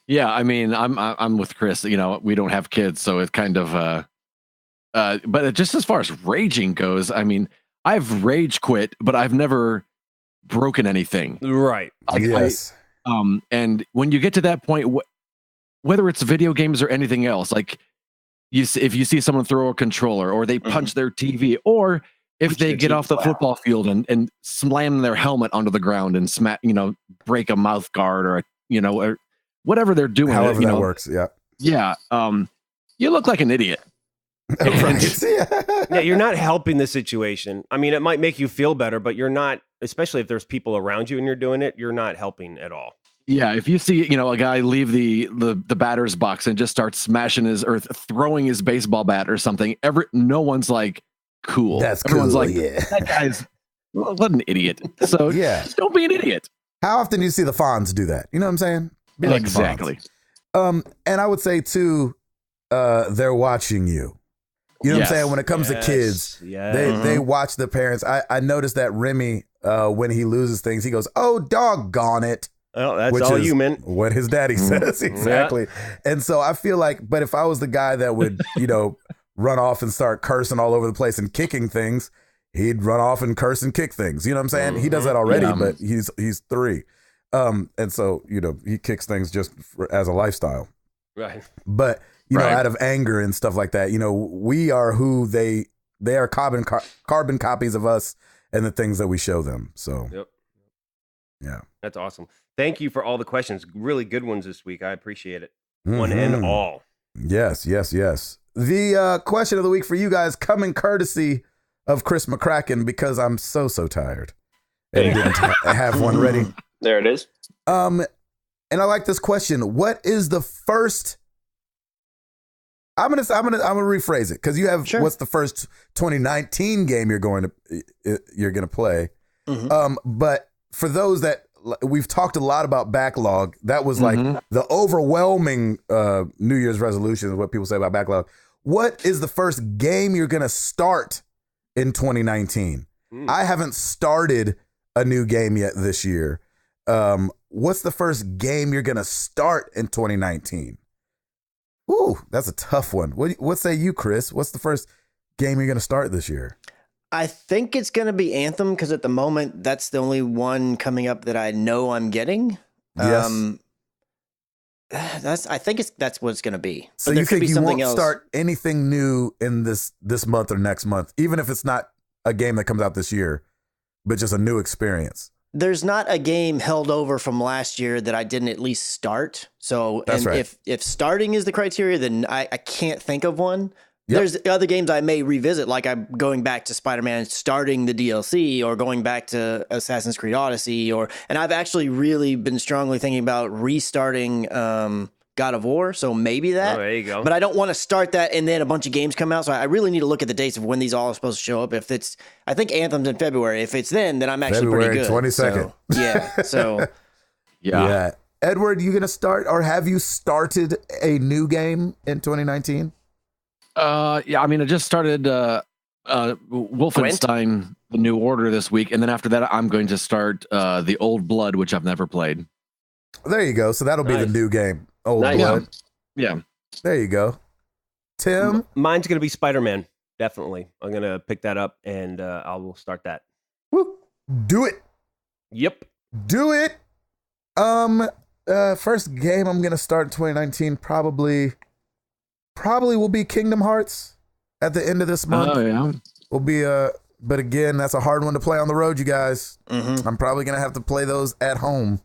Yeah, I mean, I'm with Chris. We don't have kids, so it's kind of but just as far as raging goes, I mean, I've rage quit, but I've never broken anything. Right. Yes. And when you get to that point, whether it's video games or anything else, like if you see someone throw a controller or they punch their TV, or if they get off the football field and slam their helmet onto the ground and break a mouth guard or or whatever they're doing, however that works. Yeah. Yeah. You look like an idiot. Yeah, you're not helping the situation. I mean, it might make you feel better, but you're not, especially if there's people around you and you're doing it, you're not helping at all. Yeah, if you see, a guy leave the batter's box and just start smashing throwing his baseball bat or something, no one's like, cool. Everyone's like, that guy's what an idiot. So just don't be an idiot. How often do you see the Fonz do that? You know what I'm saying? Be like exactly. And I would say too, they're watching you. You know what I'm saying? When it comes to kids, they watch the parents. I noticed that Remy, when he loses things, he goes, "Oh, doggone it." Well, that's all you meant. What his daddy says. Exactly. Yeah. And so I feel like, but if I was the guy that would, run off and start cursing all over the place and kicking things, he'd run off and curse and kick things. You know what I'm saying? He does that already, but he's 3. And so, he kicks things just as a lifestyle. Right. But, out of anger and stuff like that, we are who they are carbon copies of us and the things that we show them. So, yeah. That's awesome. Thank you for all the questions. Really good ones this week. I appreciate it. One and all. Yes. The question of the week for you guys coming courtesy of Chris McCracken, because I'm so tired and didn't have one ready. There it is. And I like this question. What is the first? I'm gonna rephrase it, because you have what's the first 2019 game you're going to play. But for those that we've talked a lot about backlog, that was like the overwhelming New Year's resolution is what people say about backlog. What is the first game you're gonna start in 2019? I haven't started a new game yet this year. What's the first game you're gonna start in 2019? Ooh, that's a tough one. What say you, Chris? What's the first game you're gonna start this year? I think it's going to be Anthem because at the moment that's the only one coming up that I know I'm getting. Yes. I think that's what it's going to be. So you think you won't start anything new in this month or next month, even if it's not a game that comes out this year, but just a new experience? There's not a game held over from last year that I didn't at least start. So That's right. if starting is the criteria, then I can't think of one. Yep. There's other games I may revisit, like I'm going back to Spider-Man, starting the DLC, or going back to Assassin's Creed Odyssey, and I've actually really been strongly thinking about restarting God of War. So maybe that. Oh, there you go. But I don't want to start that and then a bunch of games come out. So I really need to look at the dates of when these all are supposed to show up. If it's, I think Anthem's in February. If it's then I'm actually February pretty good. 22nd. So, yeah. So Yeah. Edward, you gonna start, or have you started a new game in 2019? Yeah, I mean, I just started Wolfenstein: The New Order this week, and then after that, I'm going to start The Old Blood, which I've never played. There you go. So that'll be the new game. Old Nice. Blood. Yeah. There you go. Tim? Mine's going to be Spider-Man. Definitely. I'm going to pick that up and I will start that. Woo. Do it. Yep. Do it. First game I'm gonna start in 2019 probably will be Kingdom Hearts at the end of this month. Oh yeah. Will be but again, that's a hard one to play on the road, you guys. Mhm. I'm probably gonna have to play those at home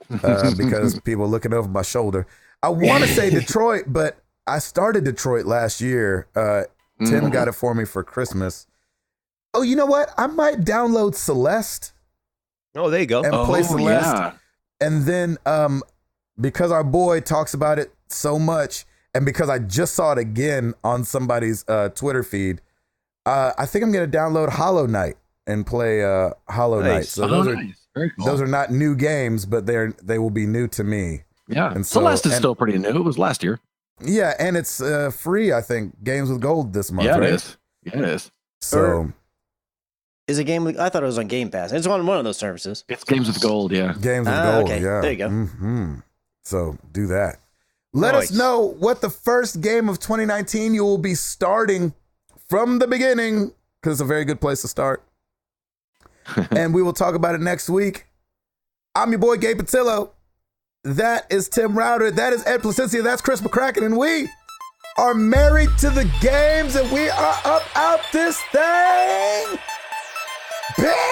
because people are looking over my shoulder. I want to say Detroit, but I started Detroit last year. Tim got it for me for Christmas. Oh, you know what? I might download Celeste Oh, there you go. and play Celeste. Yeah. And then because our boy talks about it so much, and because I just saw it again on somebody's Twitter feed, I think I'm going to download Hollow Knight and play Hollow Knight. Nice. So Very cool. those are not new games, but they will be new to me. Yeah. And so- Celeste is and- still pretty new. It was last year. Yeah, and it's free, I think, Games with Gold this month, Yeah, right? it is. Yeah, it is. So is a game. I thought it was on Game Pass. It's on one of those services. It's Games with Gold. Yeah. Games with Gold, okay. yeah. There you go. Mm-hmm. So do that. Let us Nice. know what the first game of 2019 you will be starting from the beginning, because it's a very good place to start. And we will talk about it next week. I'm your boy, Gabe Patillo. That is Tim Router. That is Ed Placencia. That's Chris McCracken. And we are married to the games, and we are up out this thing. Bam!